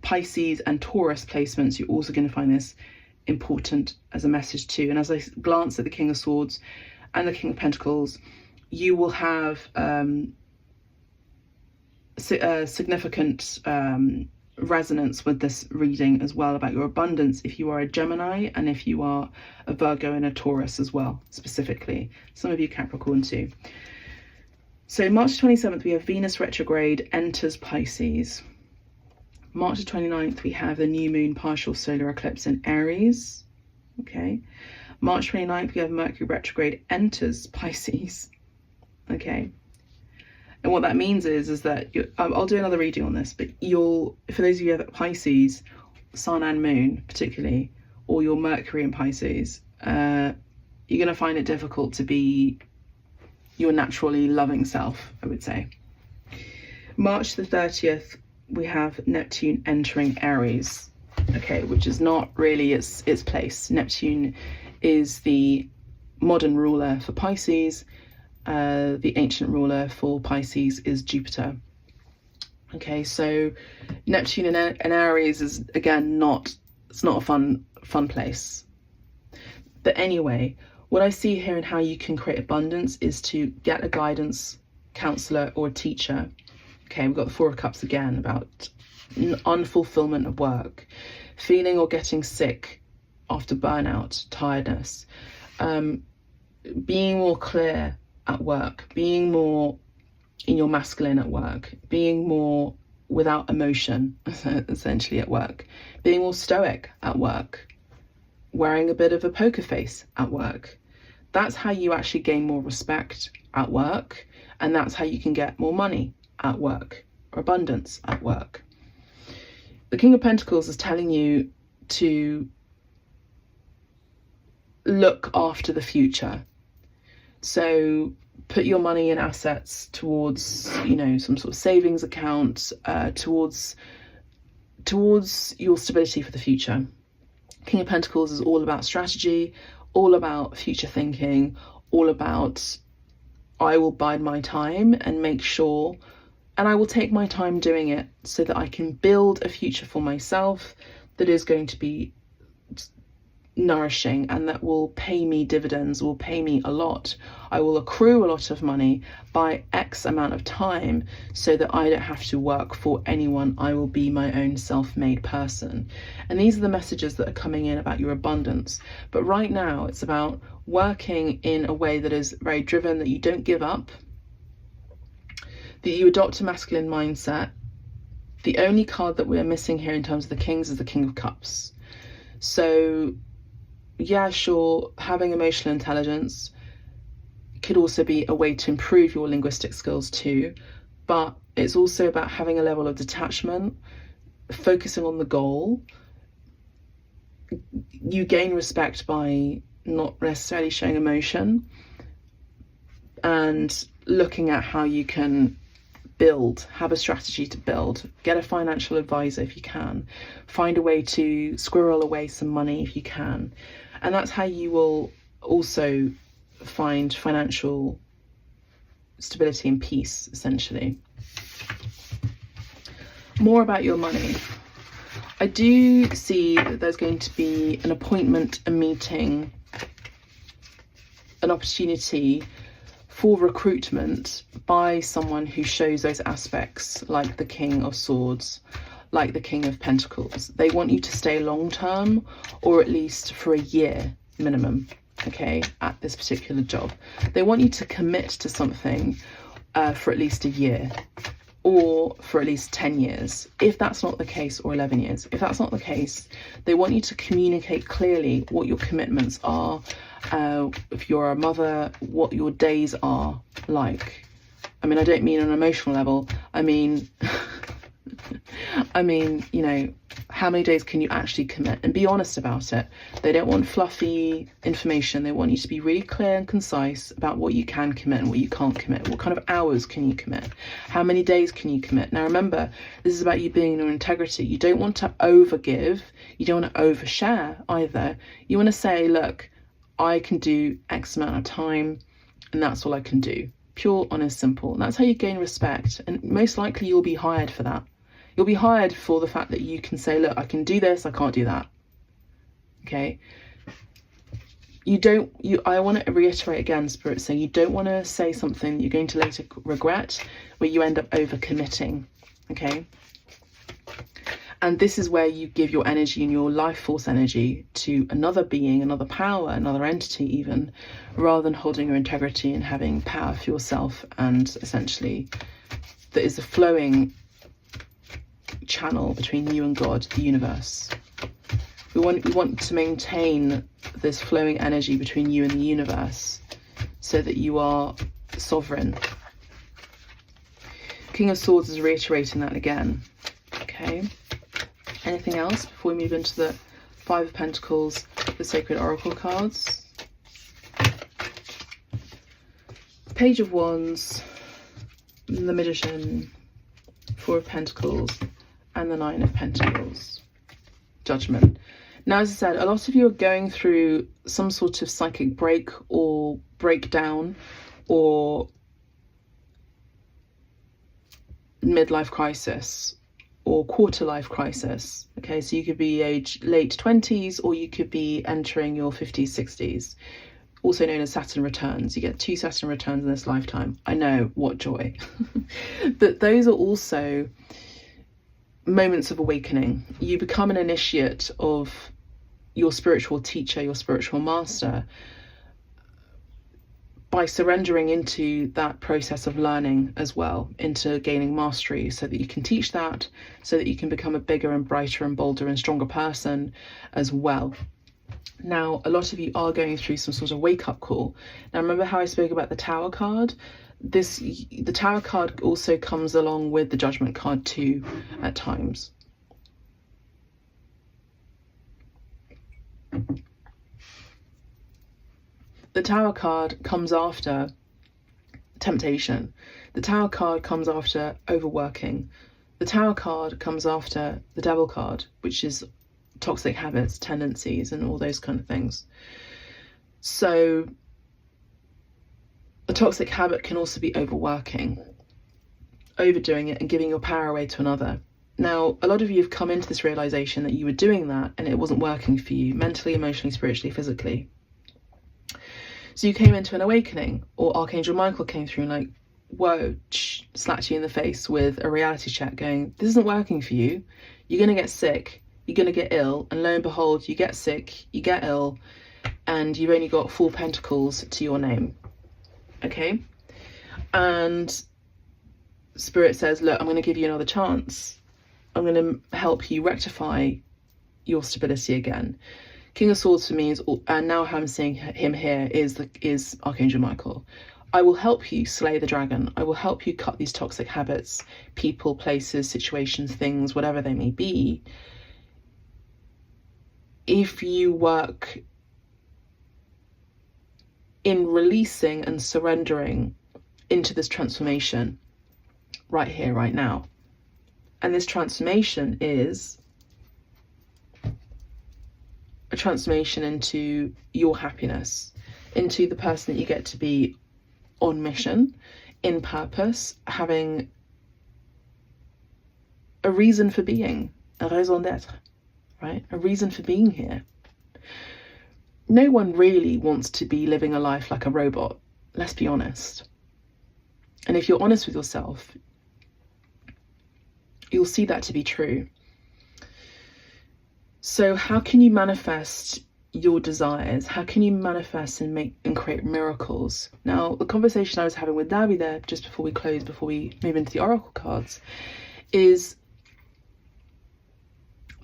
Pisces and Taurus placements, you're also going to find this important as a message too. And as I glance at the King of Swords and the King of Pentacles, you will have significant resonance with this reading as well about your abundance if you are a Gemini, and if you are a Virgo and a Taurus as well, specifically. Some of you Capricorn too. So March 27th we have Venus retrograde enters Pisces. March the 29th we have the new moon partial solar eclipse in Aries. Okay, March 29th we have Mercury retrograde enters Pisces. Okay, and what that means is that I'll do another reading on this, but for those of you who have Pisces, sun and moon particularly, or your Mercury in Pisces, you're going to find it difficult to be your naturally loving self, I would say. March the 30th we have Neptune entering Aries. Okay, which is not really its place. Neptune is the modern ruler for Pisces. The ancient ruler for Pisces is Jupiter. Okay, so Neptune in Aries is, again, it's not a fun place. But anyway, what I see here and how you can create abundance is to get a guidance counselor or a teacher. Okay, we've got the Four of Cups again, about unfulfillment of work, feeling or getting sick after burnout, tiredness, being more clear at work, being more in your masculine at work, being more without emotion, essentially, at work, being more stoic at work, wearing a bit of a poker face at work. That's how you actually gain more respect at work, and that's how you can get more money at work, or abundance at work. The King of Pentacles is telling you to look after the future. So put your money and assets towards, you know, some sort of savings account, towards your stability for the future. King of Pentacles is all about strategy, all about future thinking, all about, I will bide my time and make sure, and I will take my time doing it so that I can build a future for myself that is going to be nourishing and that will pay me dividends, will pay me a lot. I will accrue a lot of money by X amount of time so that I don't have to work for anyone. I will be my own self-made person. And these are the messages that are coming in about your abundance. But right now it's about working in a way that is very driven, that you don't give up, that you adopt a masculine mindset. The only card that we're missing here in terms of the Kings is the King of Cups. So yeah, sure, having emotional intelligence could also be a way to improve your linguistic skills too, but it's also about having a level of detachment, focusing on the goal. You gain respect by not necessarily showing emotion, and looking at how you can build, have a strategy to build, get a financial advisor if you can, find a way to squirrel away some money if you can. And that's how you will also find financial stability and peace, essentially. More about your money. I do see that there's going to be an appointment, a meeting, an opportunity for recruitment by someone who shows those aspects, like the King of Swords, like the King of Pentacles. They want you to stay long term, or at least for a year minimum, okay, at this particular job. They want you to commit to something for at least a year, or for at least 10 years. If that's not the case, or 11 years. If that's not the case, they want you to communicate clearly what your commitments are, if you're a mother, what your days are like. I mean, I don't mean on an emotional level. I mean, you know, how many days can you actually commit, and be honest about it. They don't want fluffy information. They want you to be really clear and concise about what you can commit and what you can't commit. What kind of hours can you commit? How many days can you commit? Now remember, this is about you being in your integrity. You don't want to overgive. You don't want to overshare either. You want to say, look, I can do X amount of time, and that's all I can do. Pure, honest, simple. And that's how you gain respect. And most likely you'll be hired for that. You'll be hired for the fact that you can say, look, I can do this, I can't do that. Okay. I want to reiterate again, Spirit, saying you don't want to say something that you're going to later regret, where you end up over committing. Okay. And this is where you give your energy and your life force energy to another being, another power, another entity even, rather than holding your integrity and having power for yourself, and essentially that is the flowing channel between you and God, the universe. We want to maintain this flowing energy between you and the universe so that you are sovereign. King of Swords is reiterating that again. Okay. Anything else before we move into the Five of Pentacles, the Sacred Oracle cards? Page of Wands, the Magician, Four of Pentacles, and the Nine of Pentacles. Judgment. Now, as I said, a lot of you are going through some sort of psychic break or breakdown or midlife crisis or quarter life crisis. Okay, so you could be late 20s or you could be entering your 50s, 60s, also known as Saturn returns. You get 2 Saturn returns in this lifetime. I know, what joy. But those are also moments of awakening. You become an initiate of your spiritual teacher, your spiritual master, by surrendering into that process of learning as well, into gaining mastery, so that you can teach that, so that you can become a bigger and brighter and bolder and stronger person as well. Now, a lot of you are going through some sort of wake-up call. Now, remember how I spoke about the Tower card? The Tower card also comes along with the Judgment card too at times. The Tower card comes after temptation. The Tower card comes after overworking. The Tower card comes after the Devil card, which is toxic habits, tendencies, and all those kind of things. So a toxic habit can also be overworking, overdoing it and giving your power away to another. Now, a lot of you have come into this realization that you were doing that and it wasn't working for you mentally, emotionally, spiritually, physically. So you came into an awakening, or Archangel Michael came through and like, whoa, slapped you in the face with a reality check going, this isn't working for you. You're going to get sick. You're going to get ill. And lo and behold, you get sick, you get ill, and you've only got 4 pentacles to your name. Okay? And Spirit says, look, I'm going to give you another chance. I'm going to help you rectify your stability again. King of Swords for me is, and now how I'm seeing him here is Archangel Michael. I will help you slay the dragon. I will help you cut these toxic habits, people, places, situations, things, whatever they may be, if you work in releasing and surrendering into this transformation right here, right now. And this transformation is a transformation into your happiness, into the person that you get to be on mission, in purpose, having a reason for being, a raison d'être, right? A reason for being here. No one really wants to be living a life like a robot, let's be honest. And if you're honest with yourself, you'll see that to be true. So how can you manifest your desires? How can you manifest and make and create miracles? Now, the conversation I was having with Davi there just before we close, before we move into the oracle cards, is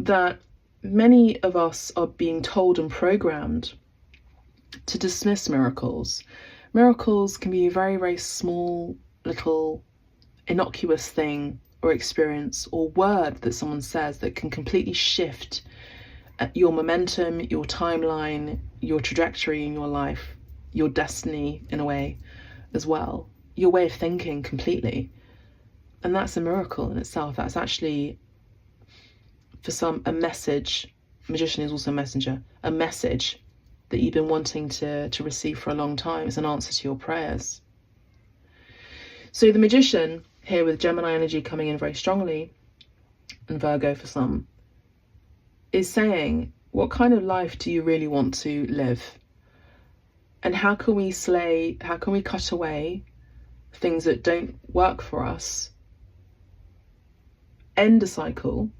that many of us are being told and programmed to dismiss miracles. Miracles can be a very, very small, little, innocuous thing or experience or word that someone says that can completely shift your momentum, your timeline, your trajectory in your life, your destiny in a way as well, your way of thinking completely. And that's a miracle in itself. That's actually, for some, a message. Magician is also a messenger. A message that you've been wanting to receive for a long time. Is an answer to your prayers. So the Magician here with Gemini energy coming in very strongly, and Virgo for some, is saying, what kind of life do you really want to live? And how can we cut away things that don't work for us, end a cycle,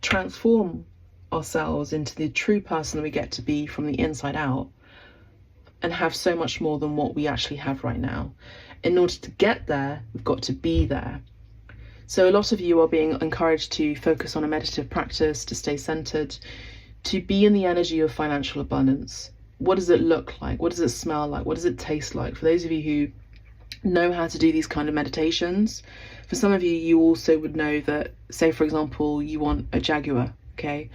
transform ourselves into the true person that we get to be from the inside out, and have so much more than what we actually have right now. In order to get there, we've got to be there. So a lot of you are being encouraged to focus on a meditative practice, to stay centered, to be in the energy of financial abundance. What does it look like? What does it smell like? What does it taste like? For those of you who know how to do these kind of meditations, for some of you, you also would know that, say for example, you want a Jaguar, okay?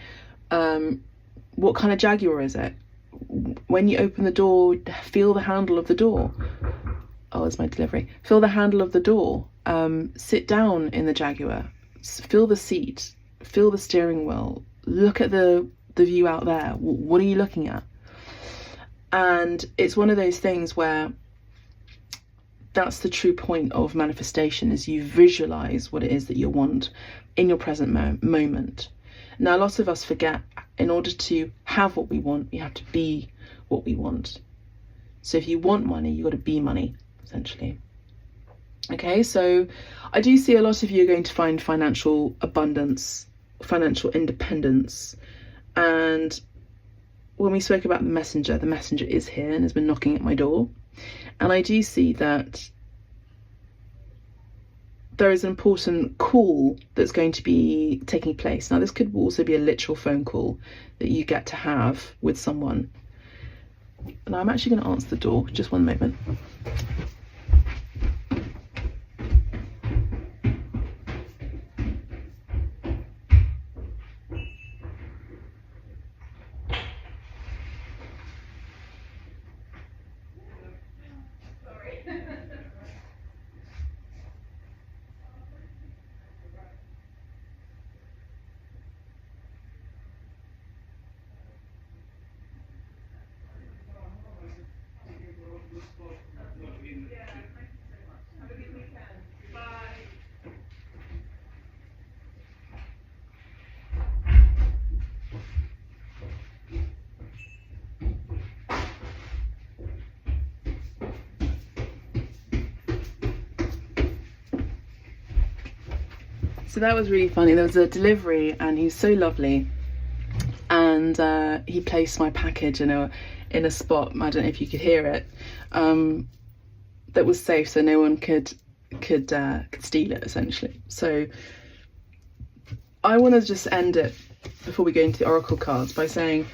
What kind of Jaguar is it? When you open the door, feel the handle of the door. Oh, it's my delivery. Feel the handle of the door. Sit down in the Jaguar. Feel the seat. Feel the steering wheel. Look at the the view out there? What are you looking at? And it's one of those things where that's the true point of manifestation, is you visualize what it is that you want in your present moment. Now, a lot of us forget, in order to have what we want, you have to be what we want. So if you want money, you've got to be money, essentially. Okay, so I do see a lot of you are going to find financial abundance, financial independence. And when we spoke about the messenger is here and has been knocking at my door. And I do see that there is an important call that's going to be taking place. Now, this could also be a literal phone call that you get to have with someone. And I'm actually going to answer the door. Just one moment. So that was really funny. There was a delivery and he's so lovely, and he placed my package in a spot, I don't know if you could hear it, that was safe, so no one could steal it, essentially. So I want to just end it before we go into the oracle cards by saying,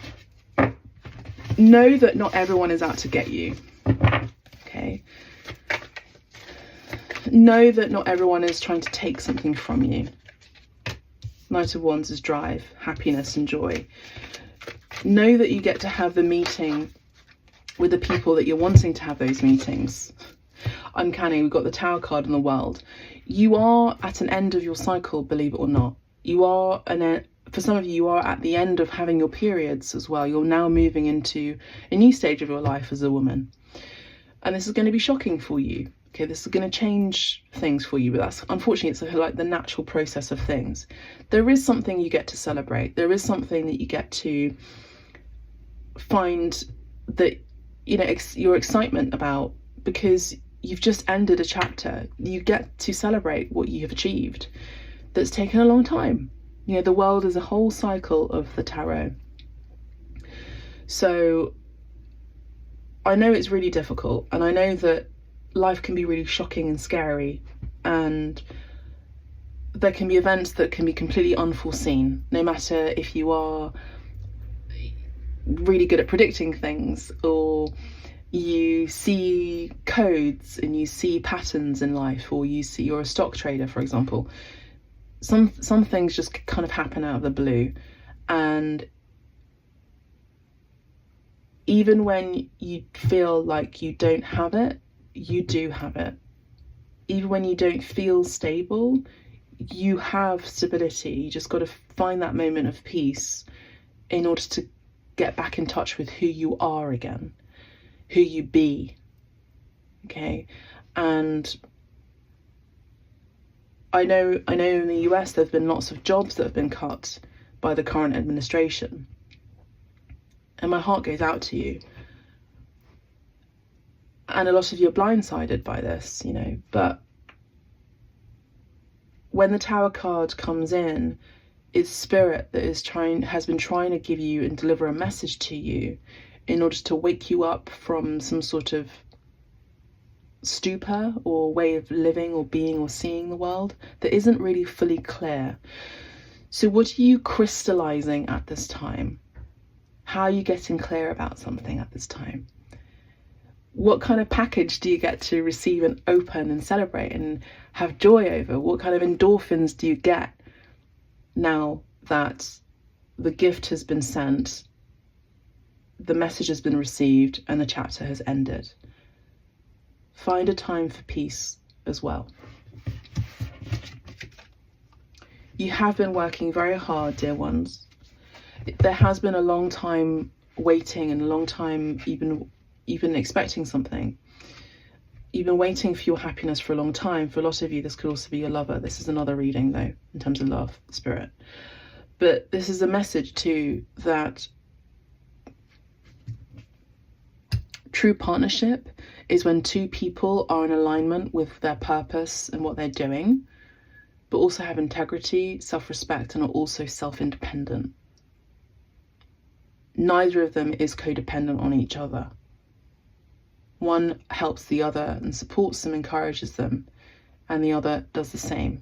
know that not everyone is out to get you. Okay, know that not everyone is trying to take something from you. Knight of Wands is drive, happiness and joy. Know that you get to have the meeting with the people that you're wanting to have those meetings. Uncanny, we've got the Tower card in the world. You are at an end of your cycle, believe it or not. You are, for some of you, you are at the end of having your periods as well. You're now moving into a new stage of your life as a woman. And this is going to be shocking for you. Okay, this is going to change things for you, but that's, unfortunately, it's like the natural process of things. There is something you get to celebrate. There is something that you get to find that, you know, your excitement about, because you've just ended a chapter. You get to celebrate what you have achieved that's taken a long time. You know, the world is a whole cycle of the tarot. So I know it's really difficult, and I know that life can be really shocking and scary, and there can be events that can be completely unforeseen, no matter if you are really good at predicting things, or you see codes and you see patterns in life, or you're a stock trader, for example. Some things just kind of happen out of the blue, and even when you feel like you don't have it, you do have it. Even when you don't feel stable, you have stability. You just got to find that moment of peace in order to get back in touch with who you are again, who you be. Okay, and I know in the US there's been lots of jobs that have been cut by the current administration, and my heart goes out to you. And a lot of you are blindsided by this, you know, but when the Tower card comes in, it's spirit that has been trying to give you and deliver a message to you in order to wake you up from some sort of stupor or way of living or being or seeing the world that isn't really fully clear. So what are you crystallizing at this time? How are you getting clear about something at this time? What kind of package do you get to receive and open and celebrate and have joy over? What kind of endorphins do you get now that the gift has been sent, the message has been received, and the chapter has ended? Find a time for peace as well. You have been working very hard, dear ones, There has been a long time waiting and a long time even expecting something. You've been waiting for your happiness for a long time. For a lot of you, this could also be your lover. This is another reading though, in terms of love, spirit. But this is a message too, that true partnership is when two people are in alignment with their purpose and what they're doing, but also have integrity, self-respect, and are also self-independent. Neither of them is codependent on each other. One helps the other and supports them, encourages them, and the other does the same.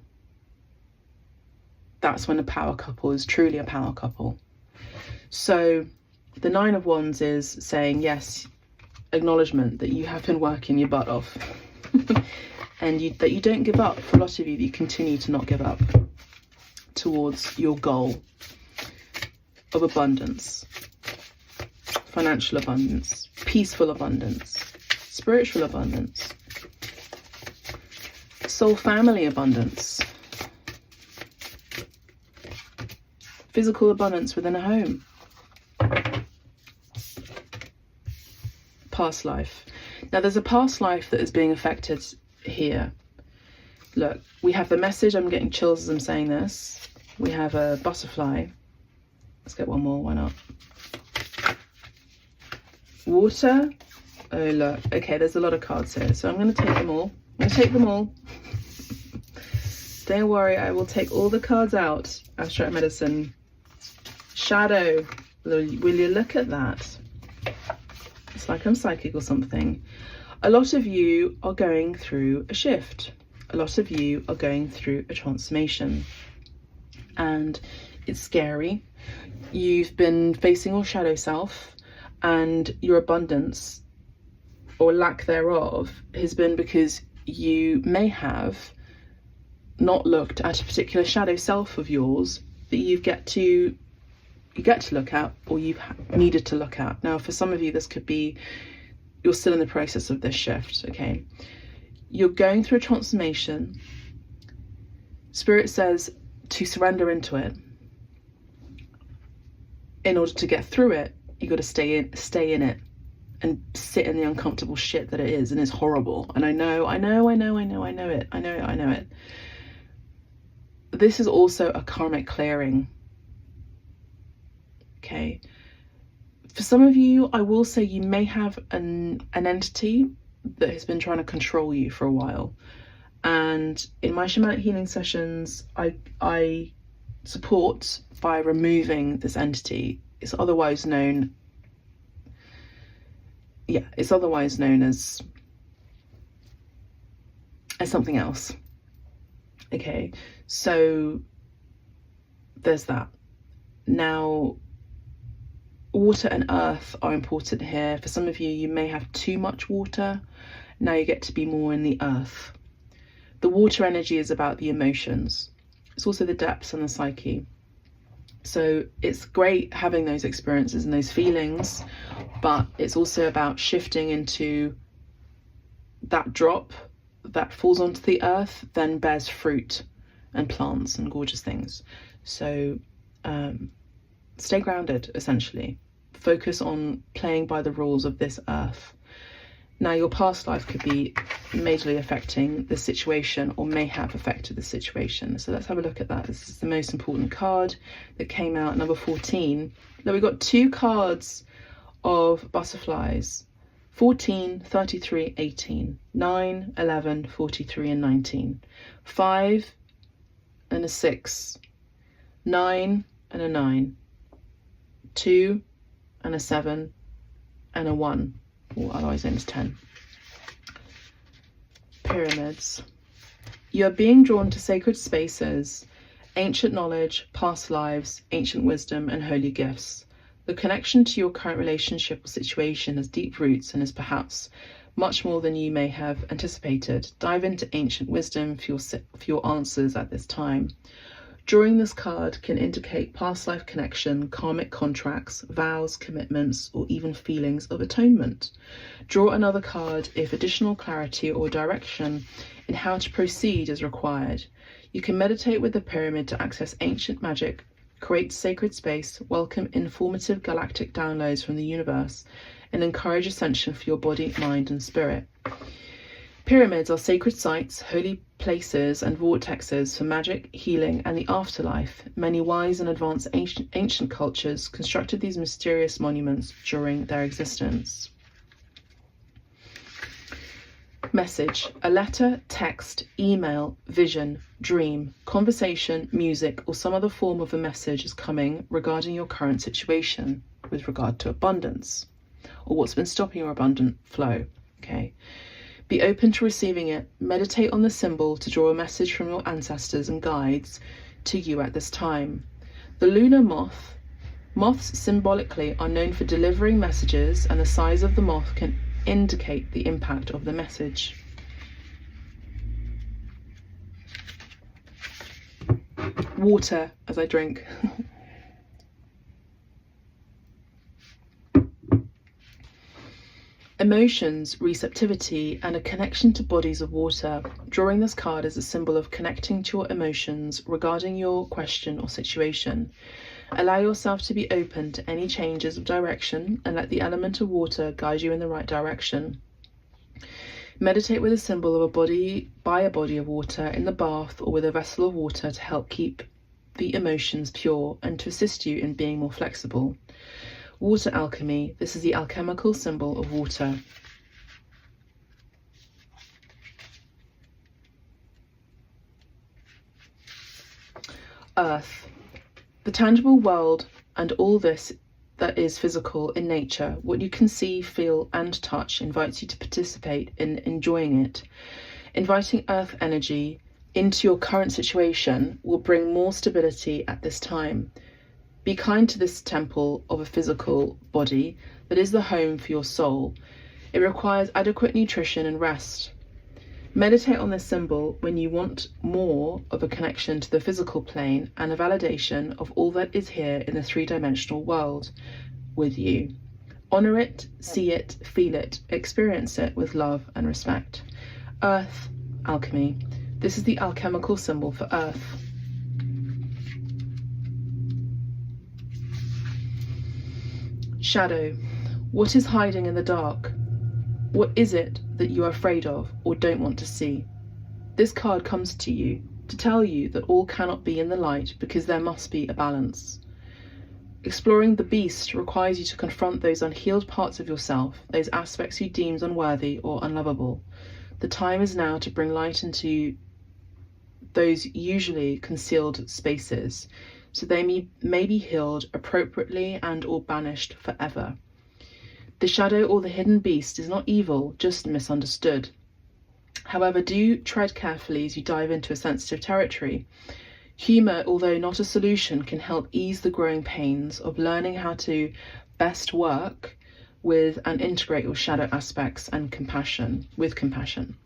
That's when a power couple is truly a power couple. So the Nine of Wands is saying, yes, acknowledgement that you have been working your butt off and that you don't give up. For a lot of you, you continue to not give up towards your goal of abundance, financial abundance, peaceful abundance, spiritual abundance, soul family abundance, physical abundance within a home, past life. Now there's a past life that is being affected here. Look, we have the message. I'm getting chills as I'm saying this. We have a butterfly. Let's get one more, why not? Water. Oh look, okay, there's a lot of cards here, so I'm going to take them all. I'm going to take them all. Don't worry, I will take all the cards out. Abstract medicine. Shadow. Will you look at that? It's like I'm psychic or something. A lot of you are going through a shift. A lot of you are going through a transformation. And it's scary. You've been facing your shadow self, and your abundance or lack thereof has been because you may have not looked at a particular shadow self of yours that you get to look at, or you've needed to look at. Now for some of you, this could be you're still in the process of this shift. Okay, you're going through a transformation. Spirit says to surrender into it. In order to get through it, you got to stay in it and sit in the uncomfortable shit that it is, and it's horrible. And I know it. This is also a karmic clearing. Okay. For some of you, I will say you may have an entity that has been trying to control you for a while. And in my shamanic healing sessions, I support by removing this entity. It's otherwise known as something else. Okay, so there's that. Now, water and earth are important here. For some of you, you may have too much water. Now you get to be more in the earth. The water energy is about the emotions. It's also the depths and the psyche. So it's great having those experiences and those feelings, but it's also about shifting into that drop that falls onto the earth, then bears fruit and plants and gorgeous things. So stay grounded, essentially. Focus on playing by the rules of this earth. Now, your past life could be majorly affecting the situation, or may have affected the situation. So let's have a look at that. This is the most important card that came out, number 14. Now, we've got two cards of butterflies. 14, 33, 18, 9, 11, 43 and 19, 5 and a 6, 9 and a 9, 2 and a 7 and a 1, or otherwise known as 10. Pyramids. You are being drawn to sacred spaces, ancient knowledge, past lives, ancient wisdom and holy gifts. The connection to your current relationship or situation has deep roots and is perhaps much more than you may have anticipated. Dive into ancient wisdom for your answers at this time. Drawing this card can indicate past life connection, karmic contracts, vows, commitments, or even feelings of atonement. Draw another card if additional clarity or direction in how to proceed is required. You can meditate with the pyramid to access ancient magic, create sacred space, welcome informative galactic downloads from the universe, and encourage ascension for your body, mind, and spirit. Pyramids are sacred sites, holy places, and vortexes for magic, healing, and the afterlife. Many wise and advanced ancient cultures constructed these mysterious monuments during their existence. Message: a letter, text, email, vision, dream, conversation, music, or some other form of a message is coming regarding your current situation with regard to abundance, or what's been stopping your abundant flow. Okay. Be open to receiving it. Meditate on the symbol to draw a message from your ancestors and guides to you at this time. The lunar moths symbolically are known for delivering messages, and the size of the moth can indicate the impact of the message. Water as I drink. Emotions, receptivity, and a connection to bodies of water. Drawing this card is a symbol of connecting to your emotions regarding your question or situation. Allow yourself to be open to any changes of direction and let the element of water guide you in the right direction. Meditate with a symbol of a body of water in the bath or with a vessel of water to help keep the emotions pure and to assist you in being more flexible. Water alchemy. This is the alchemical symbol of water. Earth. The tangible world and all this that is physical in nature, what you can see, feel, and touch, invites you to participate in enjoying it. Inviting earth energy into your current situation will bring more stability at this time. Be kind to this temple of a physical body that is the home for your soul. It requires adequate nutrition and rest. Meditate on this symbol when you want more of a connection to the physical plane and a validation of all that is here in the three-dimensional world with you. Honor it, see it, feel it, experience it with love and respect. Earth, alchemy. This is the alchemical symbol for earth. Shadow. What is hiding in the dark? What is it that you are afraid of or don't want to see? This card comes to you to tell you that all cannot be in the light because there must be a balance. Exploring the beast requires you to confront those unhealed parts of yourself, those aspects you deemed unworthy or unlovable. The time is now to bring light into those usually concealed spaces, so they may be healed appropriately and or banished forever. The shadow or the hidden beast is not evil, just misunderstood. However, do tread carefully as you dive into a sensitive territory. Humour, although not a solution, can help ease the growing pains of learning how to best work with and integrate your shadow aspects and with compassion.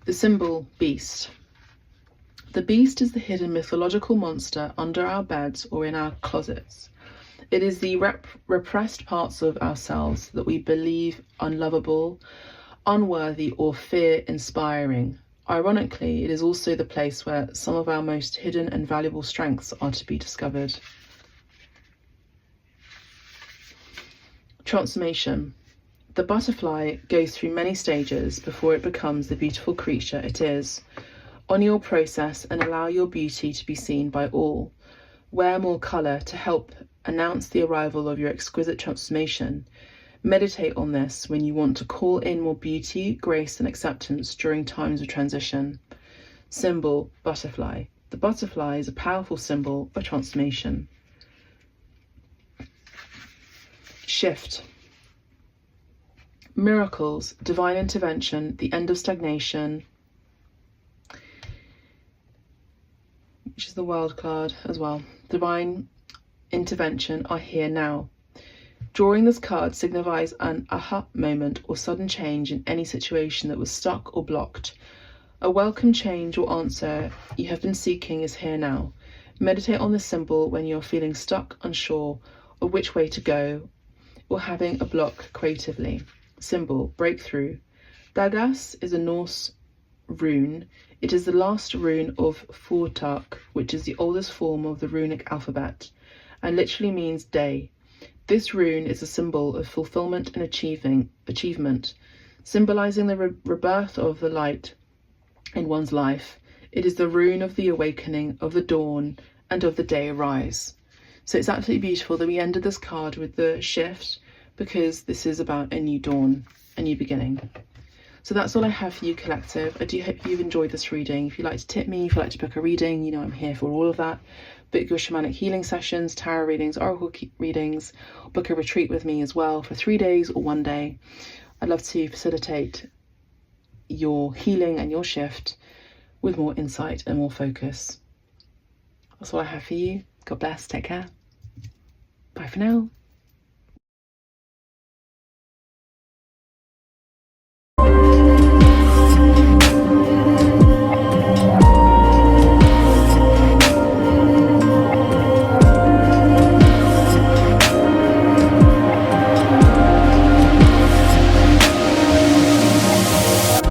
The symbol beast. The beast is the hidden mythological monster under our beds or in our closets. It is the repressed parts of ourselves that we believe unlovable, unworthy, or fear-inspiring. Ironically, it is also the place where some of our most hidden and valuable strengths are to be discovered. Transformation. The butterfly goes through many stages before it becomes the beautiful creature it is. Honour your process and allow your beauty to be seen by all. Wear more colour to help announce the arrival of your exquisite transformation. Meditate on this when you want to call in more beauty, grace, and acceptance during times of transition. Symbol, butterfly. The butterfly is a powerful symbol of transformation. Shift. Miracles, divine intervention, the end of stagnation, which is the World card as well. Divine intervention are here now. Drawing this card signifies an aha moment or sudden change in any situation that was stuck or blocked. A welcome change or answer you have been seeking is here now. Meditate on this symbol when you're feeling stuck, unsure of which way to go, or having a block creatively. Symbol, breakthrough. Dagas is a Norse rune. It is the last rune of Fortark, which is the oldest form of the runic alphabet, and literally means day. This rune is a symbol of fulfillment and achievement, symbolizing the rebirth of the light in one's life. It is the rune of the awakening, of the dawn, and of the day arise. So it's absolutely beautiful that we ended this card with the shift, because this is about a new dawn, a new beginning. So that's all I have for you, collective. I do hope you've enjoyed this reading. If you'd like to tip me, if you'd like to book a reading, you know I'm here for all of that. Book your shamanic healing sessions, tarot readings, oracle readings, book a retreat with me as well for 3 days or 1 day. I'd love to facilitate your healing and your shift with more insight and more focus. That's all I have for you. God bless. Take care. Bye for now.